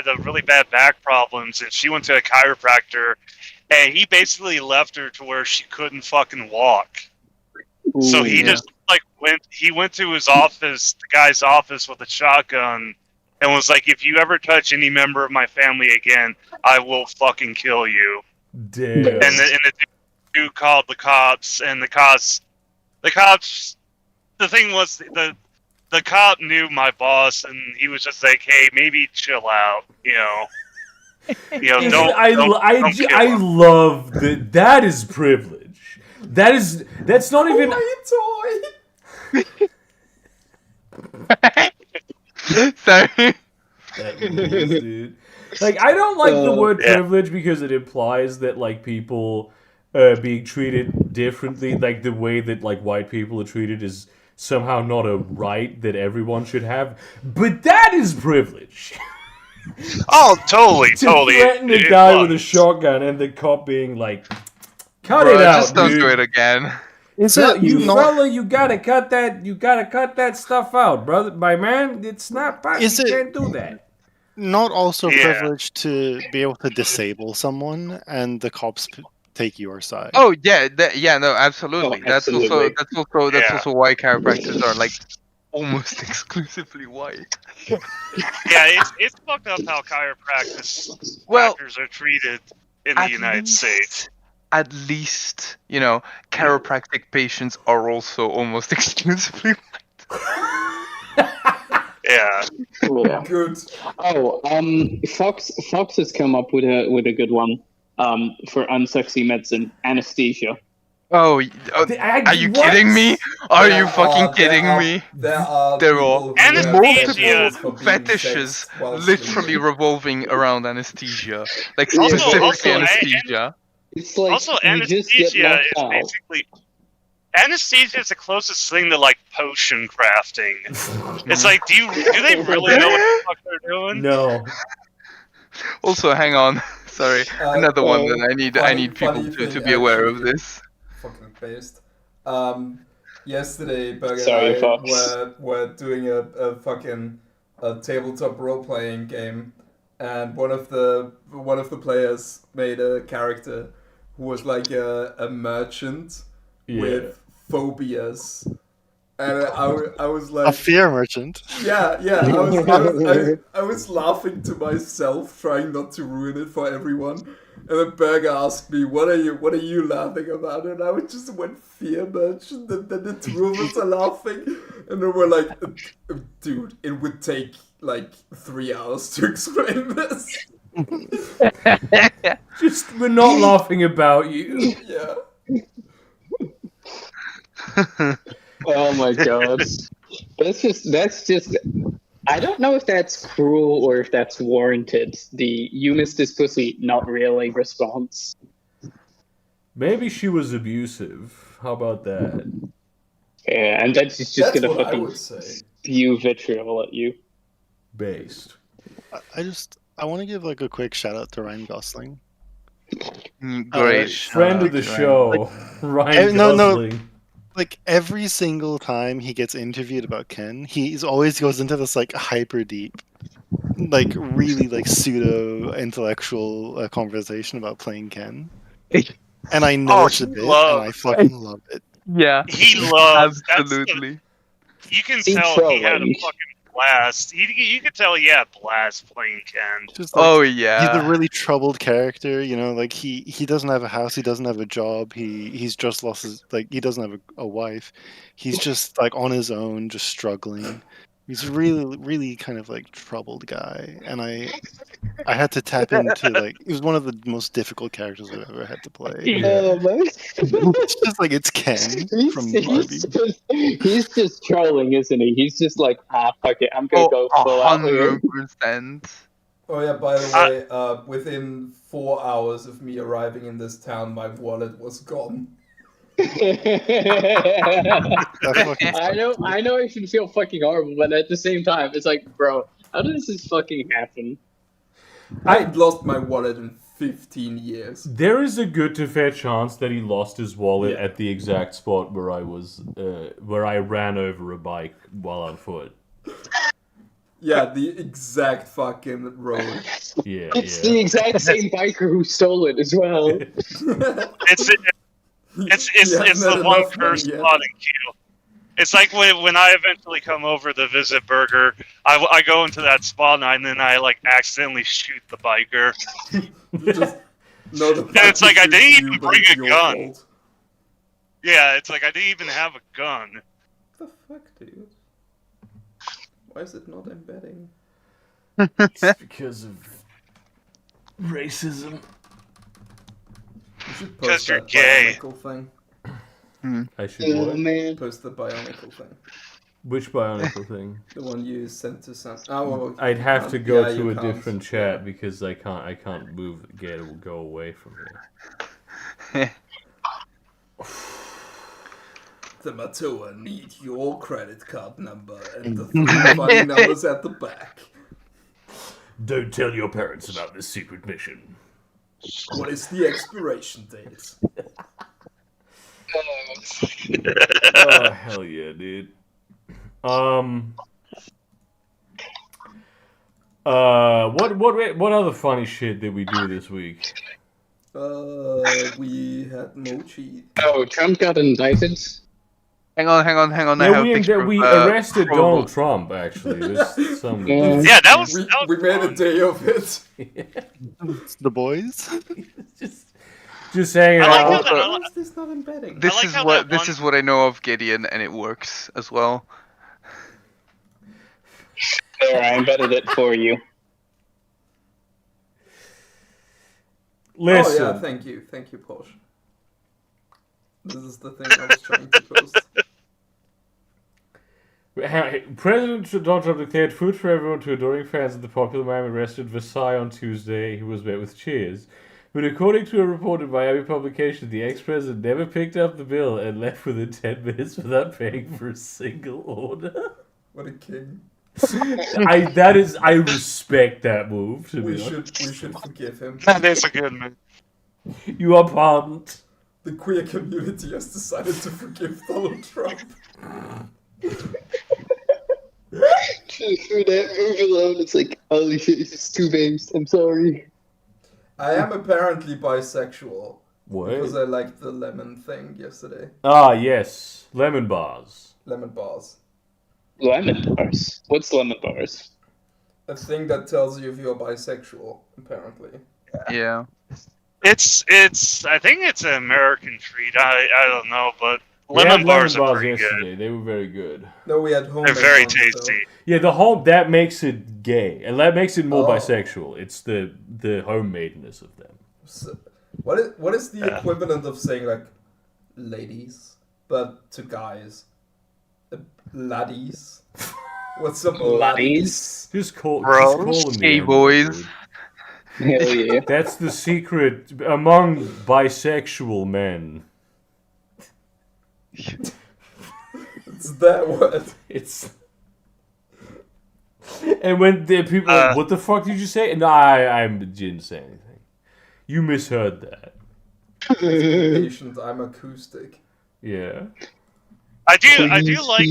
a really bad back problems, and she went to a chiropractor, and he basically left her to where she couldn't fucking walk. So he just like went to his office, the guy's office, with a shotgun, and was like, "If you ever touch any member of my family again, I will fucking kill you." Damn. And the dude called the cops, and the cops. The thing was, the cop knew my boss, and he was just like, "Hey, maybe chill out, don't kill I him." love that. That is privilege. That's not even. my toy. Sorry. That rules, dude. Like, I don't like the word Yeah. privilege because it implies that, like, people being treated differently, like the way that, like, white people are treated is somehow not a right that everyone should have. But that is privilege. Oh, totally, To totally. threaten a It guy with a was. shotgun and the cop being like, cut Bro, it out, just don't dude. do it again. Is Fella, it you not? fella, you gotta cut that stuff out, brother. My man, it's not possible. Is You it- can't do that. Not also Yeah. privileged to be able to disable someone and the cops take your side. Oh yeah, no, absolutely. Oh, absolutely. That's Yeah. also why chiropractors are like almost exclusively white. Yeah, it's fucked up how chiropractors Well, are treated in the at United least- States. At least, you know, chiropractic patients are also almost exclusively Yeah. Yeah. Good. Oh, Fox has come up with a good one. For unsexy medicine, anesthesia. Oh, are you kidding me? Are you fucking kidding me? There are There people are who have Anesthesia fetishes for being fetishes sexed while literally sleeping. revolving around anesthesia, like Also- specifically also, anesthesia. It's like Also, you just get anesthesia knocked is out. basically anesthesia is the closest thing to like potion crafting. It's like, do they really know what the fuck they're doing? No. Also, hang on, sorry, another one that I need funny people thing, to be aware of actually. this. Fucking based. Yesterday, Berg Sorry, and I Fox. were doing a fucking tabletop role playing game, and one of the players made a character who was like a merchant Yeah. with phobias, and I was A like, fear merchant. yeah. I was laughing to myself, trying not to ruin it for everyone. And then Berger asked me, "What are you laughing about?" And I just went fear merchant. And then the two of us are laughing, and then we're like, "Dude, it would take like 3 hours to explain this." Just, we're not laughing about you. Yeah. Oh my god. That's just I don't know if that's cruel or if that's warranted. The "you missed this pussy, not really" response. Maybe she was abusive. How about that? Yeah, and then she's just That's gonna what I fucking would say. spew vitriol at you. Based. I want to give like a quick shout out to Ryan Gosling. Great. Friend of the show, Ryan no, Gosling. Like every single time he gets interviewed about Ken, he's always goes into this like hyper deep, like really like pseudo intellectual conversation about playing Ken. And I know it's a bit, and I fucking love it. Yeah, He loves absolutely. You can He tell he had a trolling. fucking blast. You could tell he had a blast playing Ken. Just like, Oh he's yeah. a really troubled character, you know. Like he doesn't have a house, he doesn't have a job, he's just lost his he doesn't have a wife. He's just like on his own, just struggling. He's a really kind of like troubled guy, and I had to tap into like it was one of the most difficult characters I've ever had to play. Oh man. It's just like it's Ken from Barbie. He's just trolling, isn't he? He's just like, fuck it, I'm gonna go full out here. 100%. Oh yeah, by the way, within 4 hours of me arriving in this town, my wallet was gone. I know I should feel fucking horrible, but at the same time, it's like, bro, how does this fucking happen? I've lost my wallet in 15 years. There is a good to fair chance that he lost his wallet Yeah. at the exact spot where I was, where I ran over a bike while on foot. Yeah, the exact fucking road. Yeah, It's the exact same biker who stole it as well. It's Yeah, it's not the one enough money first yet. spotting queue. It's like when I eventually come over to visit Burger, I go into that spot and then I like accidentally shoot the biker. Just, no, the And it's like, I fucking didn't shoots even you, but bring it's a your gun. fault. Yeah, it's like I didn't even have a gun. What the fuck, dude? Why is it not embedding? It's because of racism. You should 'Cause post you're that gay. Bionicle thing. I should Oh what? man. Post the Bionicle thing. Which bionicle thing? The one you sent to Sam. Oh, well, I'd you have can't- to go yeah, you to a can't. different chat because I can't go away from here. The Matoa need your credit card number and the 3 funny numbers at the back. Don't tell your parents about this secret mission. What is the expiration date? Oh hell yeah, dude. What other funny shit did we do this week? We had Mochi. Oh, Trump got indicted. Hang on. I have Yeah, a picture we of, arrested probable- Donald Trump. Actually, there's some. Yeah, that was We made a fun. day of it. The boys. just hanging I like out. how Why is this not embedding? This I like is how what that this is what I know of Gideon, and it works as well. There, I embedded it for you. Listen, Oh yeah, thank you, Porsche. This is the thing I was trying to post. President Donald Trump declared food for everyone to adoring fans of the popular mime arrested Versailles on Tuesday. He was met with cheers. But according to a report in Miami publication, the ex-president never picked up the bill and left within 10 minutes without paying for a single order. What a king. I respect that move, to We be honest. should forgive him. That is a good man. You are pardoned. The queer community has decided to forgive Donald Trump. Just for that move alone, it's like, holy shit, it's too based. I'm sorry. I am apparently bisexual because What? I liked the lemon thing yesterday. Ah, yes. Lemon bars. Lemon bars. Lemon bars. What's lemon bars? A thing that tells you if you're bisexual, apparently. Yeah. It's I think it's an American treat. I don't know, but We had lemon bars are pretty yesterday. good. They were very good. No, we had home. They're very tasty. Yeah, that makes it gay, and that makes it more Oh. bisexual. It's the homemadeness of them. So, what is the equivalent of saying like ladies, but to guys? Laddies. What's up, laddies? Just call them the Hey, N-word, boys. dude. Hell yeah. That's the secret among bisexual men. It's that word. It's and when the people, what the fuck did you say? No, I didn't say anything. You misheard that. Patient, I'm acoustic. Yeah. I do like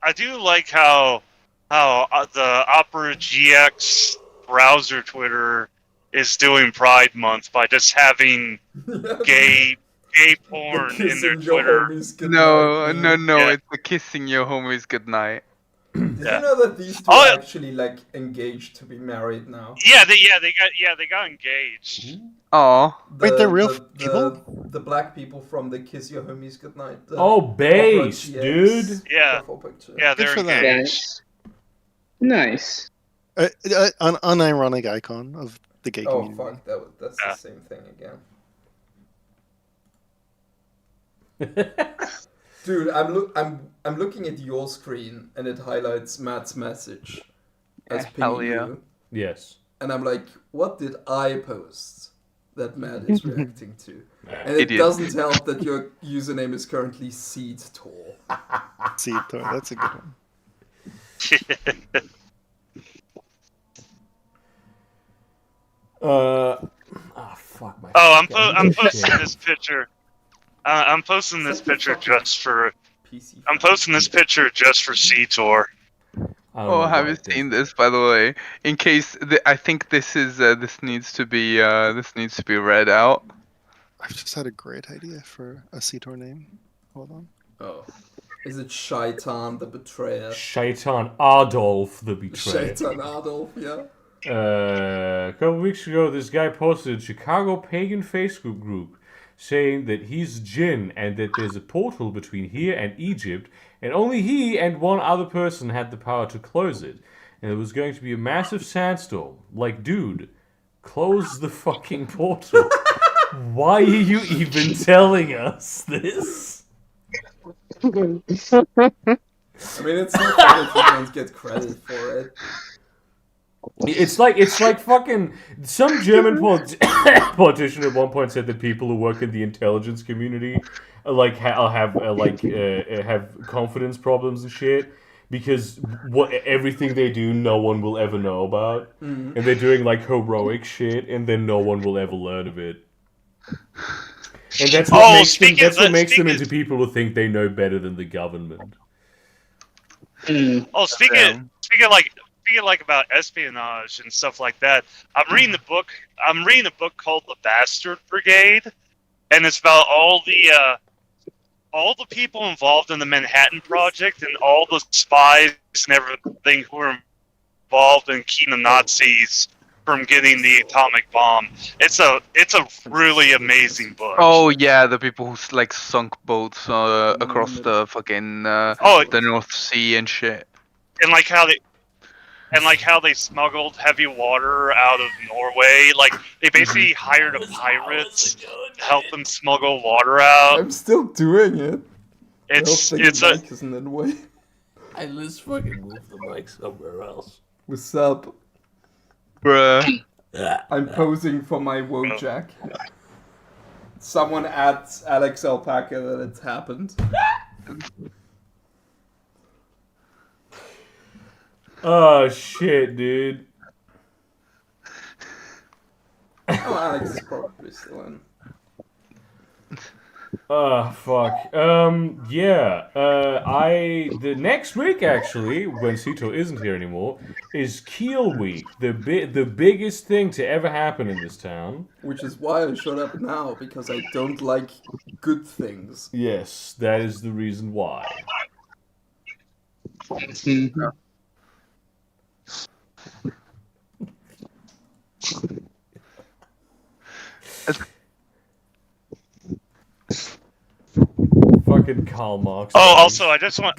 I do like how the Opera GX browser Twitter is doing Pride Month by just having gay porn in their Twitter. No, Yeah. it's the kissing your homies goodnight. Did Yeah. you know that these two Oh, are yeah. actually like engaged to be married now? Yeah, they got engaged. Aw. Wait, they're real people? The black people from the Kiss Your Homies Goodnight. Oh, base, Opera GX dude. Yeah. profile picture. Yeah, Good they're for them. engaged. Nice. An unironic icon of the gay Oh community. fuck, that's Yeah. the same thing again. Dude, I'm looking at your screen and it highlights Matt's message as Hell pinging yeah. you, Yes. and I'm like, what did I post that Matt is reacting to? And it Idiot. doesn't help that your username is currently Seed Tor. See, that's a good one. Fuck my. Oh, I'm fucking posting shit. this picture. I'm posting this picture just for. PC. I'm posting this picture just for CTOR. I don't Oh, know have you about this. seen this, by the way? In case I think this is this needs to be read out. I've just had a great idea for a CTOR name. Hold on. Oh. Is it Shaitan the Betrayer? Shaitan Adolf the Betrayer. Shaitan Adolf, yeah. A couple weeks ago, this guy posted a Chicago pagan Facebook group saying that he's Jinn and that there's a portal between here and Egypt, and only he and one other person had the power to close it. And it was going to be a massive sandstorm. Like, dude, close the fucking portal. Why are you even telling us this? I mean, it's not fun if you don't get credit for it. It's like fucking some German politician at one point said that people who work in the intelligence community have confidence problems and shit because everything they do no one will ever know about, and they're doing like heroic shit and then no one will ever learn of it. And that's what makes them into people who think they know better than the government. Oh, speaking like about espionage and stuff like that. I'm reading a book called The Bastard Brigade, and it's about all the people involved in the Manhattan Project and all the spies and everything who were involved in keeping the Nazis from getting the atomic bomb. It's a really amazing book. Oh yeah, the people who like sunk boats across the fucking the North Sea and shit. And like how they smuggled heavy water out of Norway. Like they basically hired a pirate to help them smuggle water out. I'm still doing it. It's mic isn't in the way. Let's fucking move the mic somewhere else. What's up? Bruh. I'm posing for my Wojak. Someone at Alex Alpaca that it's happened. Oh shit, dude. Oh, Alex is probably still in. Oh fuck. The next week actually, when Sito isn't here anymore, is Kiel Week, the biggest thing to ever happen in this town. Which is why I showed up now, because I don't like good things. Yes, that is the reason why. Fucking Karl Marx. Oh, also, I just want.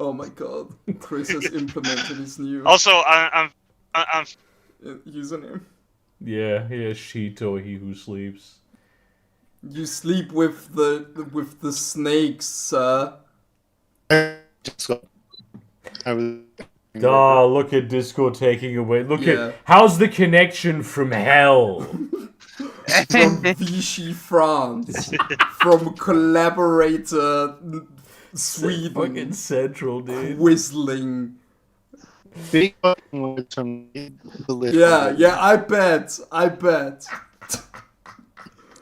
Oh my god, Chris has implemented his new Also, I'm username. Yeah, Shito, he who sleeps. You sleep with the snakes, sir. Oh, look at Discord taking away. Look at how's the connection from hell? From Vichy, France. From collaborator Sweden. Fucking central, dude. Whistling. Big fucking words from the Yeah, I bet.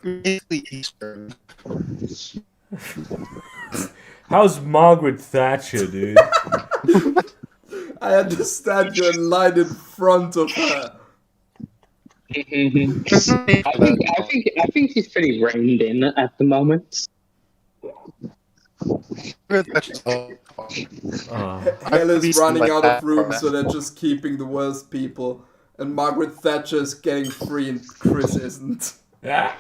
Basically Eastern. How's Margaret Thatcher, dude? I understand you're in line in front of her. I think she's pretty reined in at the moment. Hell is running out of room, so they're just keeping the worst people. And Margaret Thatcher is getting free and Chris isn't. God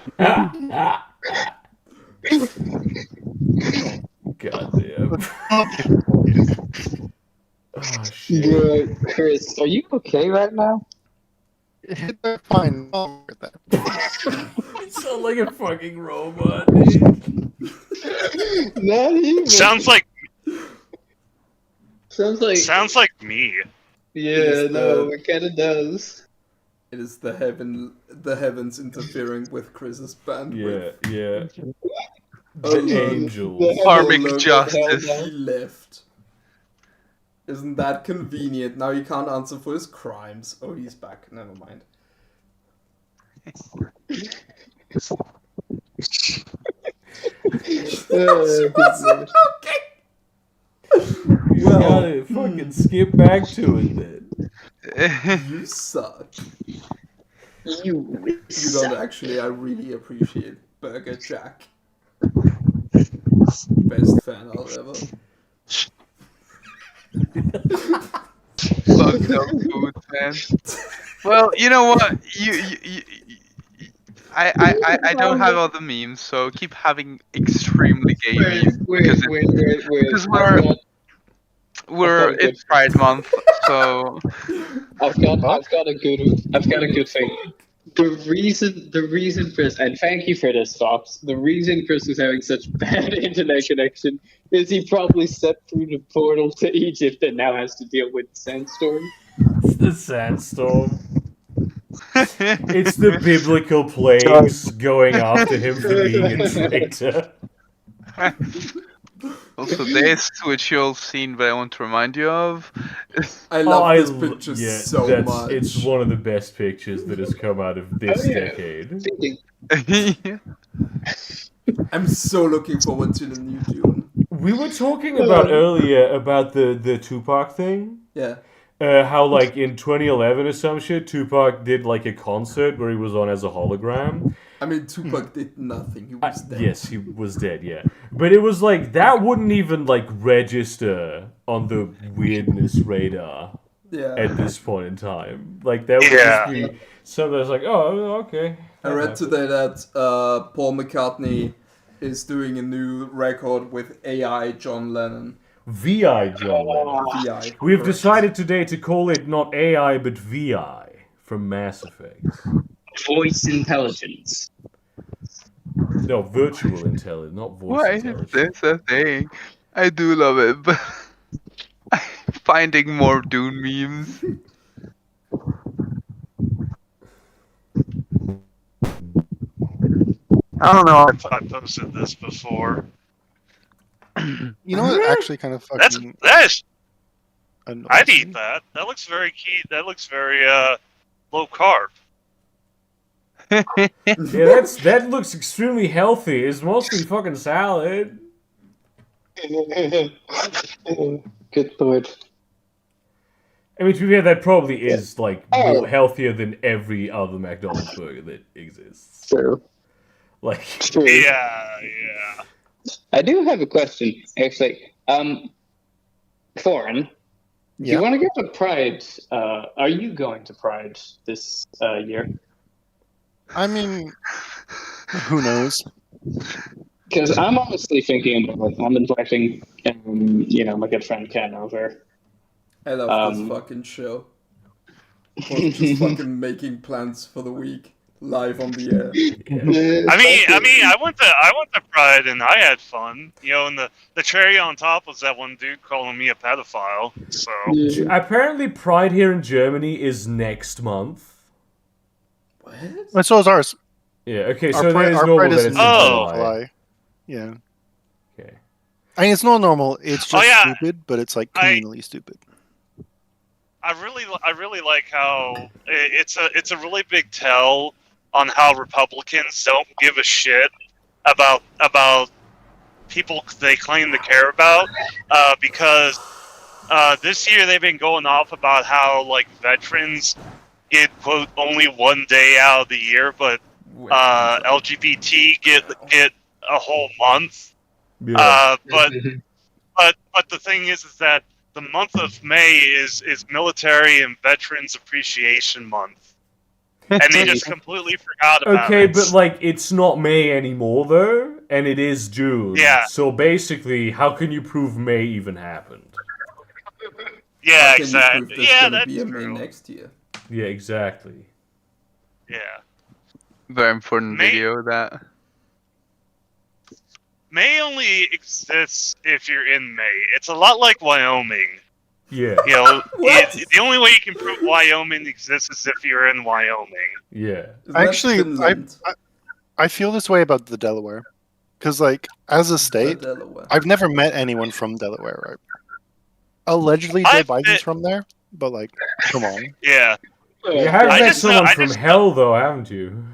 damn. Oh, shit. Bro, Chris, are you okay right now? They're fine. You sound like a fucking robot, dude. Not even. sounds like me. Yeah, no, it kind of does. It is the heavens interfering with Chris's bandwidth. Yeah. Oh, The angels. Karmic look, justice. He left. Isn't that convenient? Now he can't answer for his crimes. Oh, he's back. Never mind. Okay. You gotta fucking skip back to it then. You suck. You You don't actually. I really appreciate Burger Jack. Best fan I'll ever. Fucked up food, man. Well, you know what? I don't have all the memes, so keep having extremely gay memes because it's Pride Month, so I've got a good thing. The reason Chris, and thank you for this, Fox. The reason Chris was having such bad internet connection is he probably stepped through the portal to Egypt and now has to deal with sandstorm. The sandstorm. It's the biblical plagues going after him for being a traitor. Also, this, which you'll seen, but I want to remind you of. I love this lo- picture yeah, so that's- much. It's one of the best pictures that has come out of this Oh, yeah. decade. Thinking, I'm so looking forward to the new Dune. We were talking about earlier about the Tupac thing. Yeah. How like in 2011 or some shit, Tupac did like a concert where he was on as a hologram. I mean, Tupac did nothing. He was dead. Yes, he was dead, yeah. But it was like, that wouldn't even like register on the weirdness radar Yeah. at this point in time. Like, that would Yeah. just be something that's like, oh, okay. I read today that Paul McCartney is doing a new record with AI John Lennon. VI, John Lennon. VI. We've correct. decided today to call it not AI, but VI from Mass Effect. voice intelligence. No, virtual intelligence, not voice Why is intelligence. this a thing? I do love it, but finding more Dune memes. I don't know if I posted this before. You know what? Actually, kind of fucking. That's annoys I'd me? eat that. That looks very key. That looks very low carb. Yeah, that looks extremely healthy. It's mostly fucking salad. Good lord. I mean, to be fair, that probably is like Oh. more healthier than every other McDonald's burger that exists. True. Like, True. Yeah. I do have a question, actually. Foreign. Do Yeah. you want to go to Pride? Are you going to Pride this year? I mean, who knows? Because I'm honestly thinking about it. I'm inviting, my good friend Ken over. I love this fucking show. Or just fucking making plans for the week live on the air. I went to Pride and I had fun. You know, and the cherry on top was that one dude calling me a pedophile. So apparently Pride here in Germany is next month. What? And so is ours. Yeah, okay, Our so pride, that is our normal pride that is it's in in Oh. July. Yeah. Okay. I mean, it's not normal. It's just Oh, yeah. stupid, but it's like I- communally stupid. I really like how it's a really big tell on how Republicans don't give a shit about people they claim to care about, because this year they've been going off about how like veterans get quote only one day out of the year, but LGBT get a whole month. Yeah. But the thing is that the month of May is Military and Veterans Appreciation Month, and they just completely forgot about Okay, it. but like, it's not May anymore though, and it is June. Yeah. So basically, how can you prove May even happened? Yeah, How can you exactly. prove there's Yeah, gonna that's be a May true. next year? Yeah, exactly. Yeah, Very important May- video, that. May only exists if you're in May. It's a lot like Wyoming. Yeah, You know, What? the only way you can prove Wyoming exists is if you're in Wyoming. yeah. Isn't that Actually, Finland? I feel this way about the Delaware. Because, like, as a state, Delaware. I've never met anyone from Delaware, right? Allegedly, Joe I've Biden's met- from there, but, like, come on. Yeah, You have I met just know- someone I from just know- hell, though, haven't you?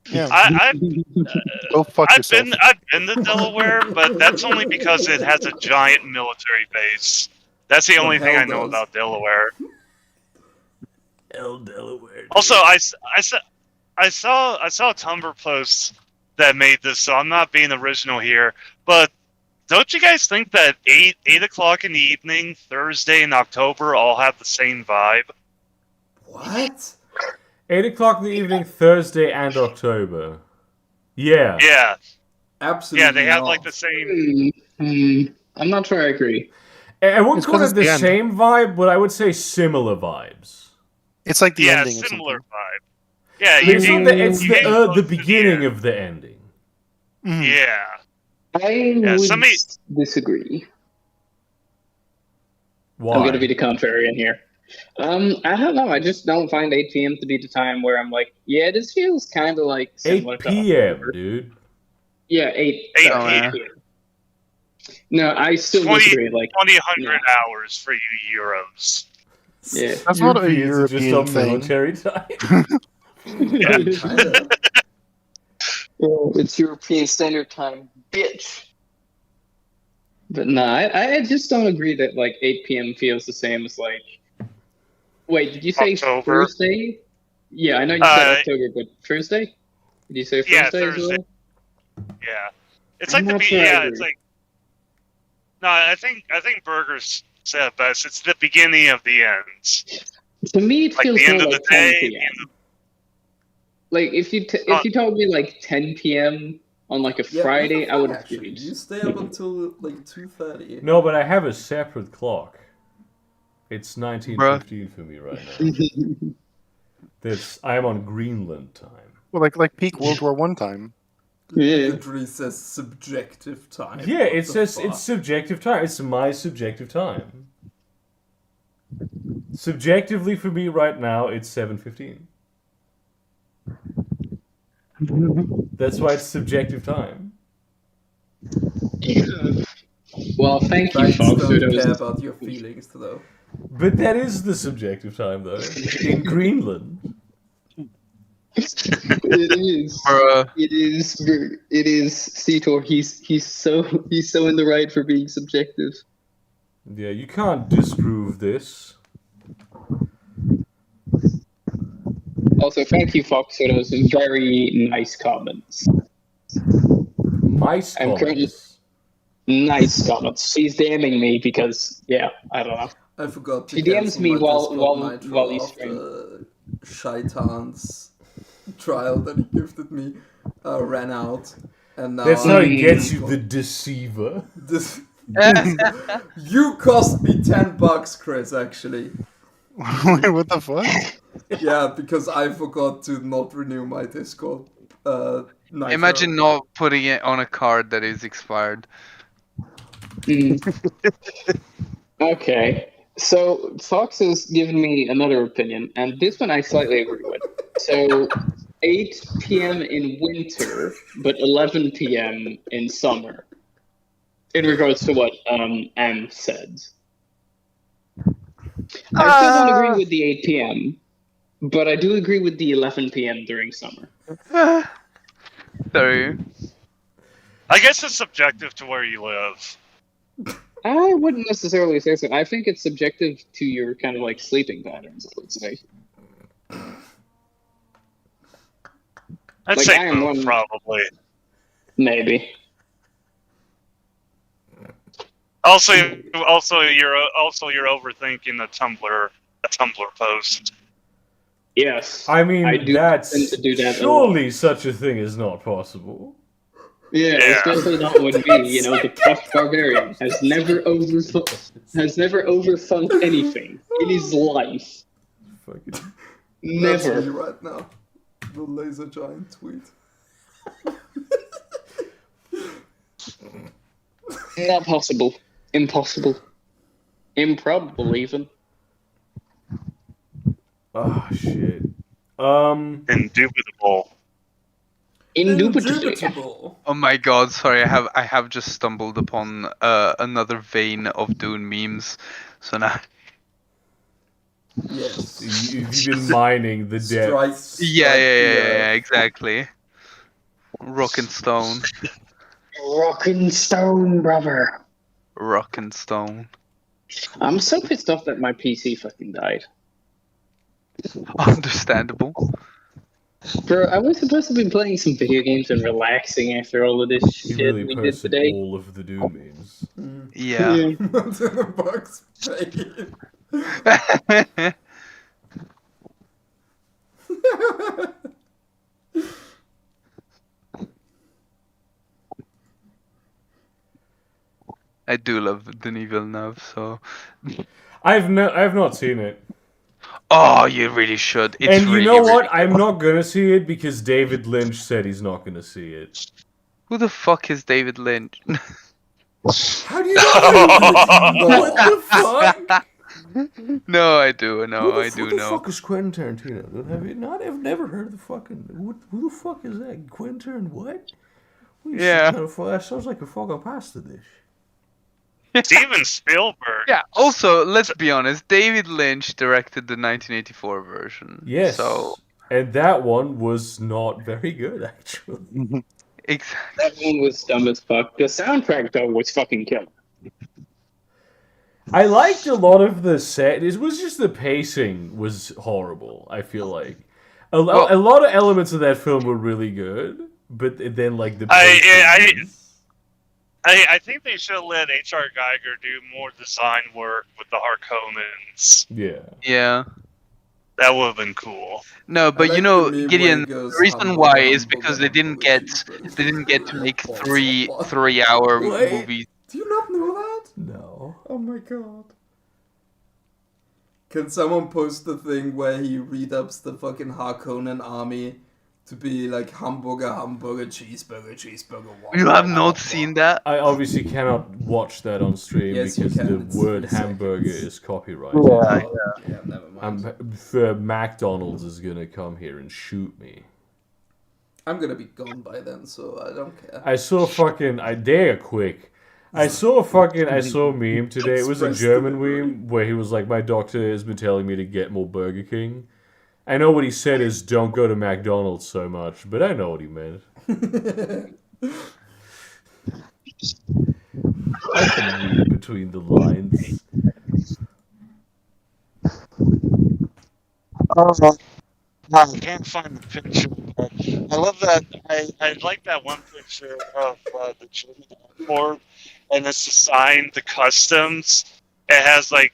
Yeah, I've go fuck yourself. I've been to Delaware, but that's only because it has a giant military base. That's the Well, only thing hell I know does. about Delaware. Hell, Delaware. Also, I saw a Tumblr post that made this, so I'm not being original here. But don't you guys think that 8 o'clock in the evening, Thursday in October, all have the same vibe? What? 8 o'clock in the evening, Thursday and October. Yeah. Yeah, Absolutely. yeah, they have not. like the same. I'm not sure I agree. I wouldn't It's call 'cause it the it's the end. same vibe, but I would say similar vibes. It's like the Yeah, ending of similar something. vibe. Yeah, It's you the beginning of the ending. Yeah. I would disagree. Why? I'm gonna be the contrarian here. I don't know. I just don't find 8 p.m. to be the time where I'm like, yeah, this feels kind of like similar 8 to p.m., October. dude. Yeah, 8 p.m. No, I still 20 disagree. Like 2,100 hours for you Euros. Yeah. That's not a Europeans are just European on thing. military time. Kinda. Oh, it's European Standard Time, bitch. But no, I just don't agree that like 8 p.m. feels the same as like. Wait, did you say October. Thursday? Yeah, I know you said October, but Thursday? Did you say Thursday as well? Yeah, it's I'm like not sure I agree. it's like. No, I think Burgers said it best. It's the beginning of the ends. To me, it Like feels the end more of like the day. 10 p.m. Like if you told me like 10 p.m. on like a Friday, I would have actually. agreed. You stay up until like 2:30. No, but I have a separate clock. It's 19:15 for me right now. I'm on Greenland time. Well, like peak World War I time. Yeah. Literally says subjective time. Yeah, it says it's subjective time. It's my subjective time. Subjectively for me right now, it's 7:15. That's why it's subjective time. Well, thank you, Facts folks. don't care about your feelings, though. But that is the subjective time, though. In Greenland. It is. It is. It is. Seator. He's so in the right for being subjective. Yeah, you can't disprove this. Also, thank you, Fox, for those very nice comments. Nice comments. Nice comments. She's DMing me because, yeah, I don't know. I forgot to She DMs me while you after stream. Shaitan's trial that he gifted me ran out, and now That's how he gets you, the deceiver. You cost me $10, Chris. Actually. Wait, what the fuck? Yeah, because I forgot to not renew my Discord. Imagine not putting it on a card that is expired. Okay, so Fox has given me another opinion, and this one I slightly agree with. So, 8 p.m. in winter, but 11 p.m. in summer. In regards to what M said. I still don't agree with the 8 p.m., but I do agree with the 11 p.m. during summer. Sorry. I guess it's subjective to where you live. I wouldn't necessarily say so. I think it's subjective to your kind of like sleeping patterns, I would say. I'd say both, probably. Maybe. Also, you're overthinking the Tumblr post. Yes. I mean, I do that's tend to do that surely such a thing is not possible. Yeah, especially not with me. You know, the puff barbarian has never overthunk anything in his life. Never. That's me right now. The laser giant tweet. Not possible. Impossible. Improbable, even. Oh shit. Indubitable. Indubitable. Oh my god, sorry, I have just stumbled upon another vein of Dune memes. So now Yes. You've been mining the depths. Yeah, exactly. Rock and stone. Rock and stone, brother. Rock and stone. I'm so pissed off that my PC fucking died. Understandable. Bro, I was supposed to be playing some video games and relaxing after all of this shit really we did posted today. all of the Doom memes. Yeah. The box pain. I do love Denis Villeneuve, so I've not seen it. Oh, you really should. It's And you really, know what? really I'm good. not gonna see it because David Lynch said he's not gonna see it. Who the fuck is David Lynch? How do you know? What the fuck? No, I do. Who No, the, I do who the know. fuck is Quentin Tarantino? Have you not? I've never heard of the fucking. Who the fuck is that? Quentin Tarantino? What? Yeah. That sounds like a fucking pasta dish. Steven Spielberg. Yeah. Also, let's be honest. David Lynch directed the 1984 version. Yes. So And that one was not very good, actually. exactly. That one was dumb as fuck. The soundtrack though was fucking killer. I liked a lot of the set. It was just the pacing was horrible. I feel like a lot of elements of that film were really good, but then like the pacing I think they should have let H.R. Geiger do more design work with the Harkonnens. Yeah. Yeah. That would have been cool. No, but like you know, the meme where Gideon. he goes, The reason "Hamburger, why is hamburger, because they didn't get hamburger, to make cheeseburger." three-hour Wait. movies. Do you not know that? No. Oh my god. Can someone post the thing where he redubs the fucking Harkonnen army to be like hamburger, hamburger, cheeseburger, cheeseburger? You have not seen that? I obviously cannot watch that on stream Yes, you because can. the It's word 3 hamburger seconds. is copyrighted. Yeah, never mind. McDonald's is gonna come here and shoot me. I'm gonna be gone by then, so I don't care. I saw fucking. They are quick. I saw a meme today. It was a Express German delivery. meme where he was like, "My doctor has been telling me to get more Burger King." I know what he said is don't go to McDonald's so much, but I know what he meant. I can read between the lines. I can't find the picture. But I love that. I like that one picture of the German airport, and it's assigned the customs. It has like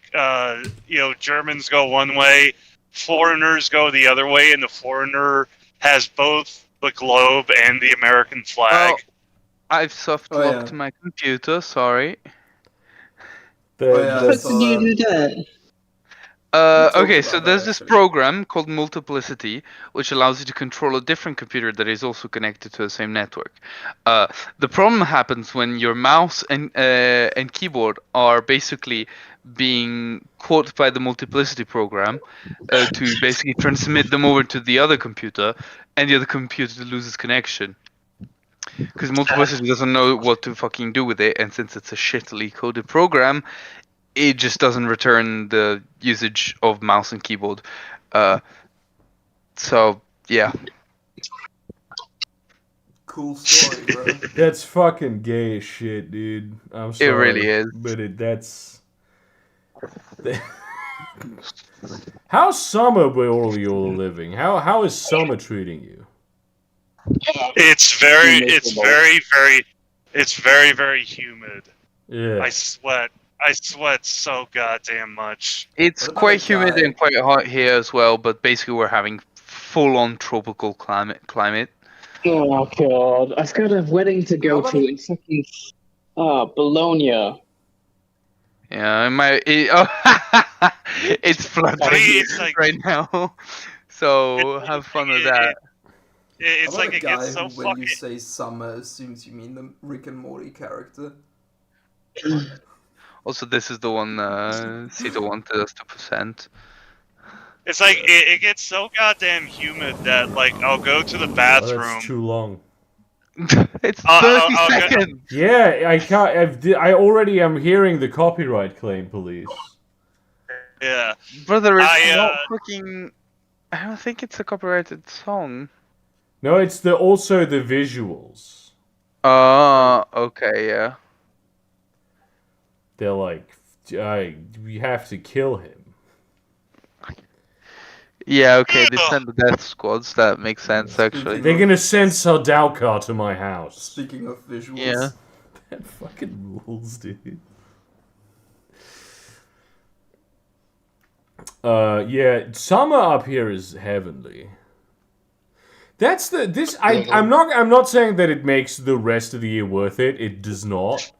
Germans go one way, foreigners go the other way, and the foreigner has both the globe and the American flag. Oh, I've soft locked my computer. Sorry. I saw that. do that? Okay, about so that, there's this actually. program called Multiplicity, which allows you to control a different computer that is also connected to the same network. The problem happens when your mouse and keyboard are basically being caught by the Multiplicity program to basically transmit them over to the other computer, and the other computer loses connection. Because Multiplicity doesn't know what to fucking do with it, and since it's a shittily coded program, it just doesn't return the usage of mouse and keyboard. So, yeah. Cool story, bro. That's fucking gay as shit, dude. I'm sorry. It really is. But that's. How's summer where all you're living? How is summer treating you? It's very humid. Yeah. I sweat so goddamn much. It's What about quite a humid guy- and quite hot here as well, but basically we're having full-on tropical climate. Oh god, I've got a wedding to go How to about- in fucking Bologna. Yeah, it's flooding I mean, it's like- right now. So have fun with that. It's How like about a it guy gets so who, when fucking. you say summer, assumes you mean the Rick and Morty character. Also, this is the one Sito wanted us to present. It's like it gets so goddamn humid that like I'll go to the Oh, bathroom. that's too long. It's 30 I'll go- seconds! Yeah, I can't. I already am hearing the copyright claim, police. Yeah. Brother, it's I, not fucking... I don't think it's a copyrighted song. No, it's also the visuals. Okay, yeah. They're like, we have to kill him. Yeah, okay, they sent the death squads, that makes sense, actually. They're gonna send Sardauka to my house. Speaking of visuals, Yeah. That fucking rules, dude. Yeah, summer up here is heavenly. That's I'm not saying that it makes the rest of the year worth it. It does not.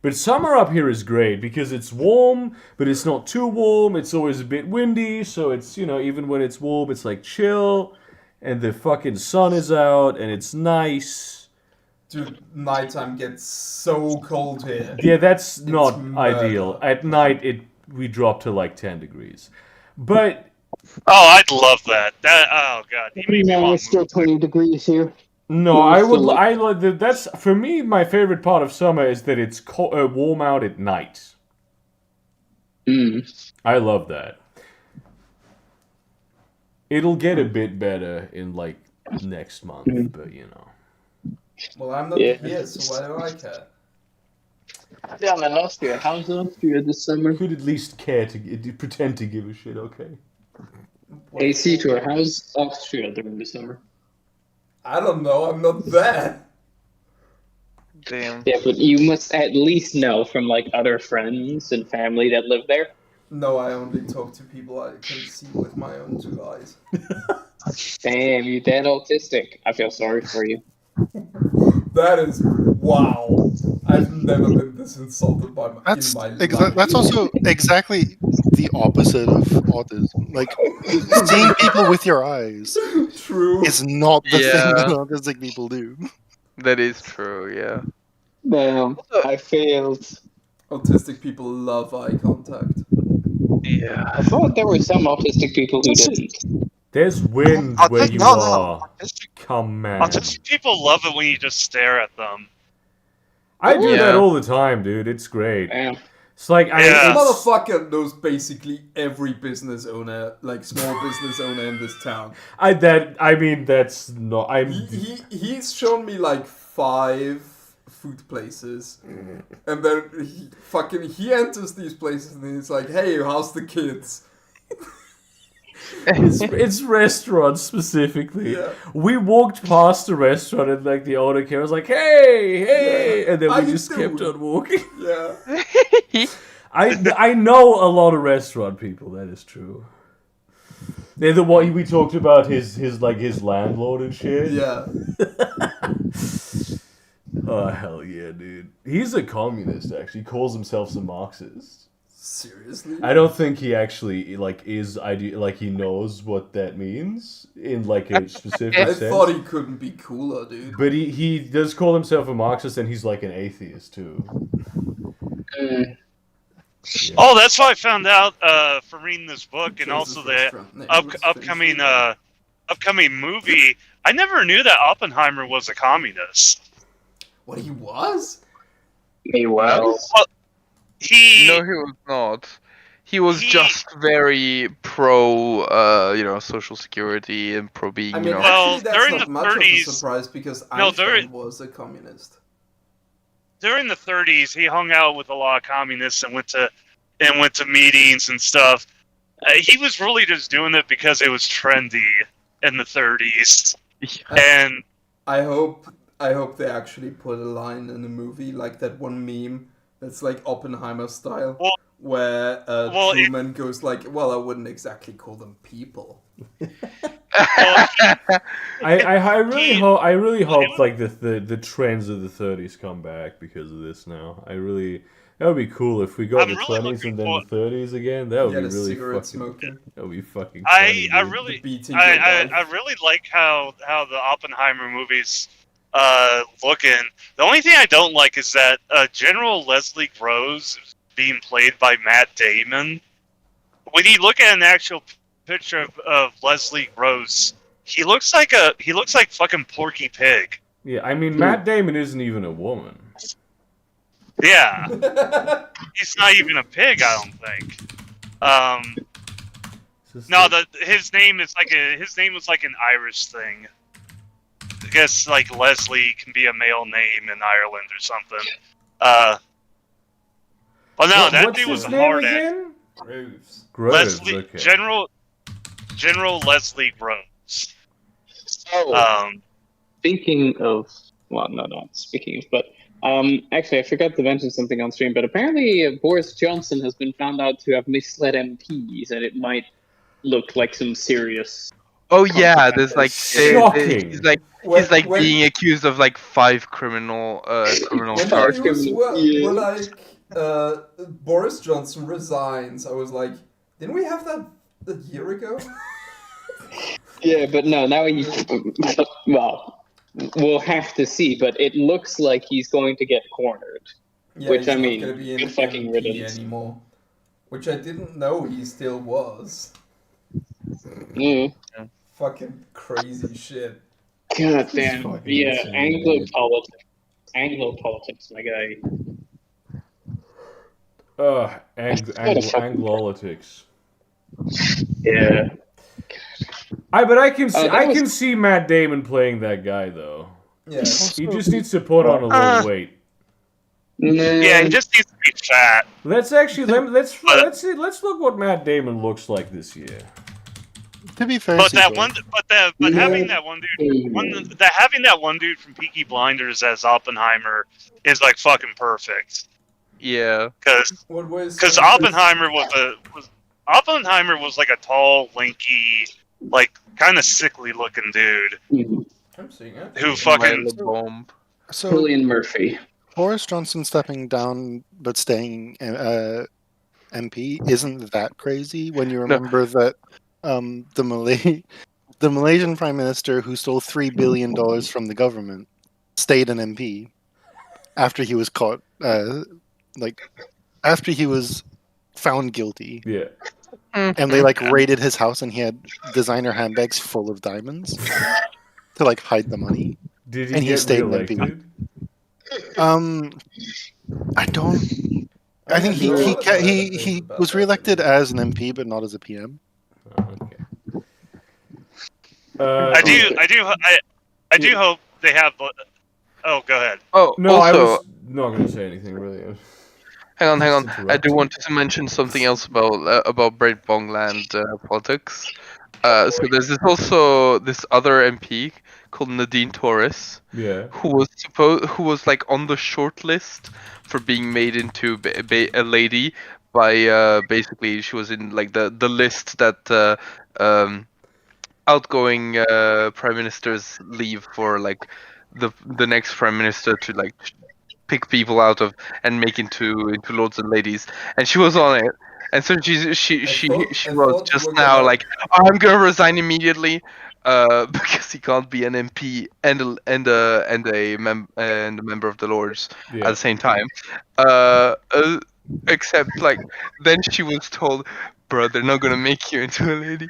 But summer up here is great because it's warm, but it's not too warm. It's always a bit windy, so it's, even when it's warm, it's like chill, and the fucking sun is out, and it's nice. Dude, nighttime gets so cold here. Yeah, that's not murder. ideal. At night, we drop to like 10 degrees. But Oh, I'd love that. Oh god, you made me No, want it's to still move. 20 degrees here. no, Yeah, I it's would. still I like that's for me. My favorite part of summer is that it's warm out at night. Mm. I love that. It'll get a bit better in like next month, but Well, I'm not Yeah. here, so why do I care? Yeah, man, Austria. How's Austria this summer? could at least care to pretend to give a shit. Okay. What- AC tour. How's Austria during the summer? I don't know, I'm not there. Damn. Yeah, but you must at least know from like other friends and family that live there. No, I only talk to people I can see with my own 2 eyes. Damn, you that autistic. I feel sorry for you. That is wow. I've never been this insulted by my, That's in my life. that's also exactly the opposite of autism. Like seeing people with your eyes True. is not the thing Yeah. that autistic people do. That is true, yeah. Damn, I failed. Autistic people love eye contact. Yeah. I thought there were some autistic people who didn't. There's wind where you are. Come, man. Autistic people love it when you just stare at them. I do Yeah. that all the time, dude. It's great. Damn. It's like Yeah. This it's- motherfucker knows basically every business owner, like small business owner in this town. that's not. He's shown me like 5 food places, and then he enters these places and he's like, "Hey, how's the kids?" It's restaurants specifically. Yeah. We walked past the restaurant and like the owner came, was like, "Hey," Yeah. and then How we you just kept doing? on walking. Yeah. I know a lot of restaurant people. That is true. They're the one we talked about his landlord and shit. Yeah. Oh hell yeah, dude. He's a communist. Actually, he calls himself a Marxist. Seriously? I don't think he actually he knows what that means in like a specific I sense. thought he couldn't be cooler, dude. But he does call himself a Marxist, and he's like an atheist too. Mm. Yeah. Oh, that's how I found out from reading this book and Chose also his the restaurant name. upcoming upcoming movie. I never knew that Oppenheimer was a communist. What he was? He was. He No, he was not. He was He- just very pro, social security and pro being, I mean, Well, actually, that's during not the much of a 30s surprise because No, Einstein was a communist. during the 30s, he hung out with a lot of communists and went to meetings and stuff. He was really just doing it because it was trendy in the 30s. And I hope they actually put a line in the movie like that one meme that's like Oppenheimer style, Well- where well, Truman goes like, "Well, I wouldn't exactly call them people." well, I really hope was- like the trends of the 30s come back because of this now. That would be cool if we got I'm the really 20s looking and then for- the 30s again. That would Yeah, be the really cigarette fucking. smoking, That would be fucking. I Funny, dude. really the beating. your wife. I really like how the Oppenheimer movies looking. The only thing I don't like is that General Leslie Groves is being played by Matt Damon. When you look at an actual picture of Leslie Groves, he looks like fucking Porky Pig. Yeah, I mean Matt Damon isn't even a woman. Yeah, he's not even a pig. I don't think. It's just No, like- his name was like an Irish thing. I guess like Leslie can be a male name in Ireland or something. Well, no, that what's dude was his a name hard ass. again? Groves. Groves, Leslie okay. General Leslie Groves. So, speaking of, well, no, not speaking of, but actually, I forgot to mention something on stream. But apparently, Boris Johnson has been found out to have misled MPs, and it might look like some serious Oh yeah, there's like Shocking. he's like being accused of like 5 criminal When the Charge news him, were yeah. like Boris Johnson resigns, I was like, didn't we have that a year ago? Yeah, but no, now he's well. We'll have to see, but it looks like he's going to get cornered. Yeah, Which he's I not mean, gonna be good in fucking MP riddance. anymore. Which I didn't know he still was. Mm. Fucking crazy shit. God It's damn. fucking Yeah, insane, Anglo politics, my guy. Anglolitics. Yeah. But I can see, that was- see Matt Damon playing that guy though. Yeah. He just needs to put on a little weight. Yeah, he just needs to be fat. Let's actually let's look what Matt Damon looks like this year. To be fair, But that CJ, one, but having that one dude, having that one dude from Peaky Blinders as Oppenheimer is like fucking perfect. Yeah. Because Oppenheimer was like a tall, lanky, like kind of sickly looking dude I'm seeing it. who fucking bomb. so Cillian Murphy. Boris Johnson stepping down but staying MP isn't that crazy when you remember that the Malaysian Prime Minister who stole $3 billion from the government stayed an MP after he was caught, after he was found guilty. Yeah. And they like raided his house and he had designer handbags full of diamonds to like hide the money. Did he And he get stayed in reelected? I don't. I think he was reelected as an MP, but not as a PM. Okay. I do hope they have. Oh, go ahead. Oh, No, I also, was not going to say anything really. hang on. Just I do interrupting. want to mention something else about Brett Bongland politics. So there's this other MP called Nadine Torres, Yeah. who was like on the short list for being made into a lady by basically she was in like the list that outgoing prime ministers leave for like the next prime minister to like pick people out of and make into lords and ladies, and she was on it. And so she I was thought just you were now gonna- like, I'm gonna resign immediately, because he can't be an MP and a member of the Lords Yeah. at the same time. Except like then she was told, bro, they're not gonna make you into a lady.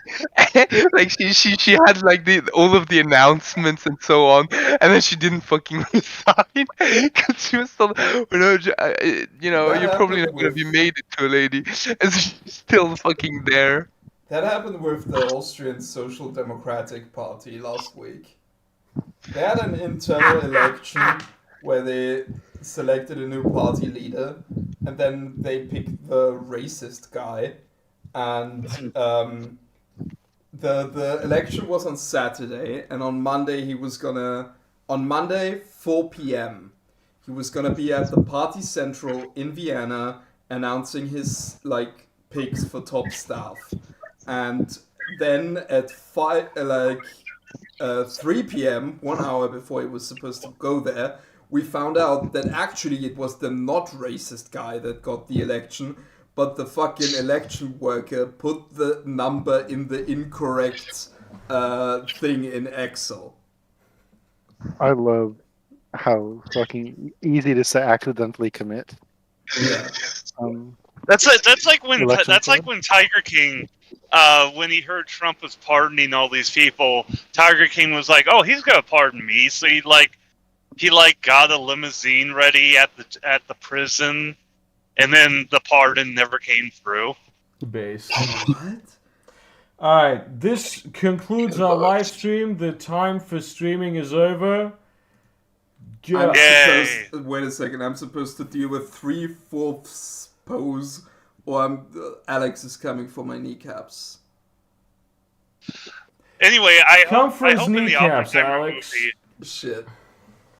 Like she had like all of the announcements and so on, and then she didn't fucking resign because she was told, well, no, That you're probably not happened gonna be with- made into a lady, and so she's still fucking there. That happened with the Austrian Social Democratic Party last week. They had an internal election where they selected a new party leader, and then they picked the racist guy. And the election was on Saturday, and on Monday on Monday 4 p.m. he was gonna be at the Party Central in Vienna announcing his like picks for top staff. And then at 3 p.m., 1 hour before he was supposed to go there, we found out that actually it was the not racist guy that got the election, but the fucking election worker put the number in the incorrect thing in Excel. I love how fucking easy to say accidentally commit. Yeah. That's like when Election fraud? Tiger King, when he heard Trump was pardoning all these people, Tiger King was like, "Oh, he's gonna pardon me." So he got a limousine ready at the prison, and then the pardon never came through. Base. What? Alright, this concludes our live stream. The time for streaming is over. I'm Yay. supposed, wait a second, I'm supposed to deal with 3/4 pose, or Alex is coming for my kneecaps. Anyway, I Come for hope his in the kneecaps, Oppenheimer Alex. movie, Shit.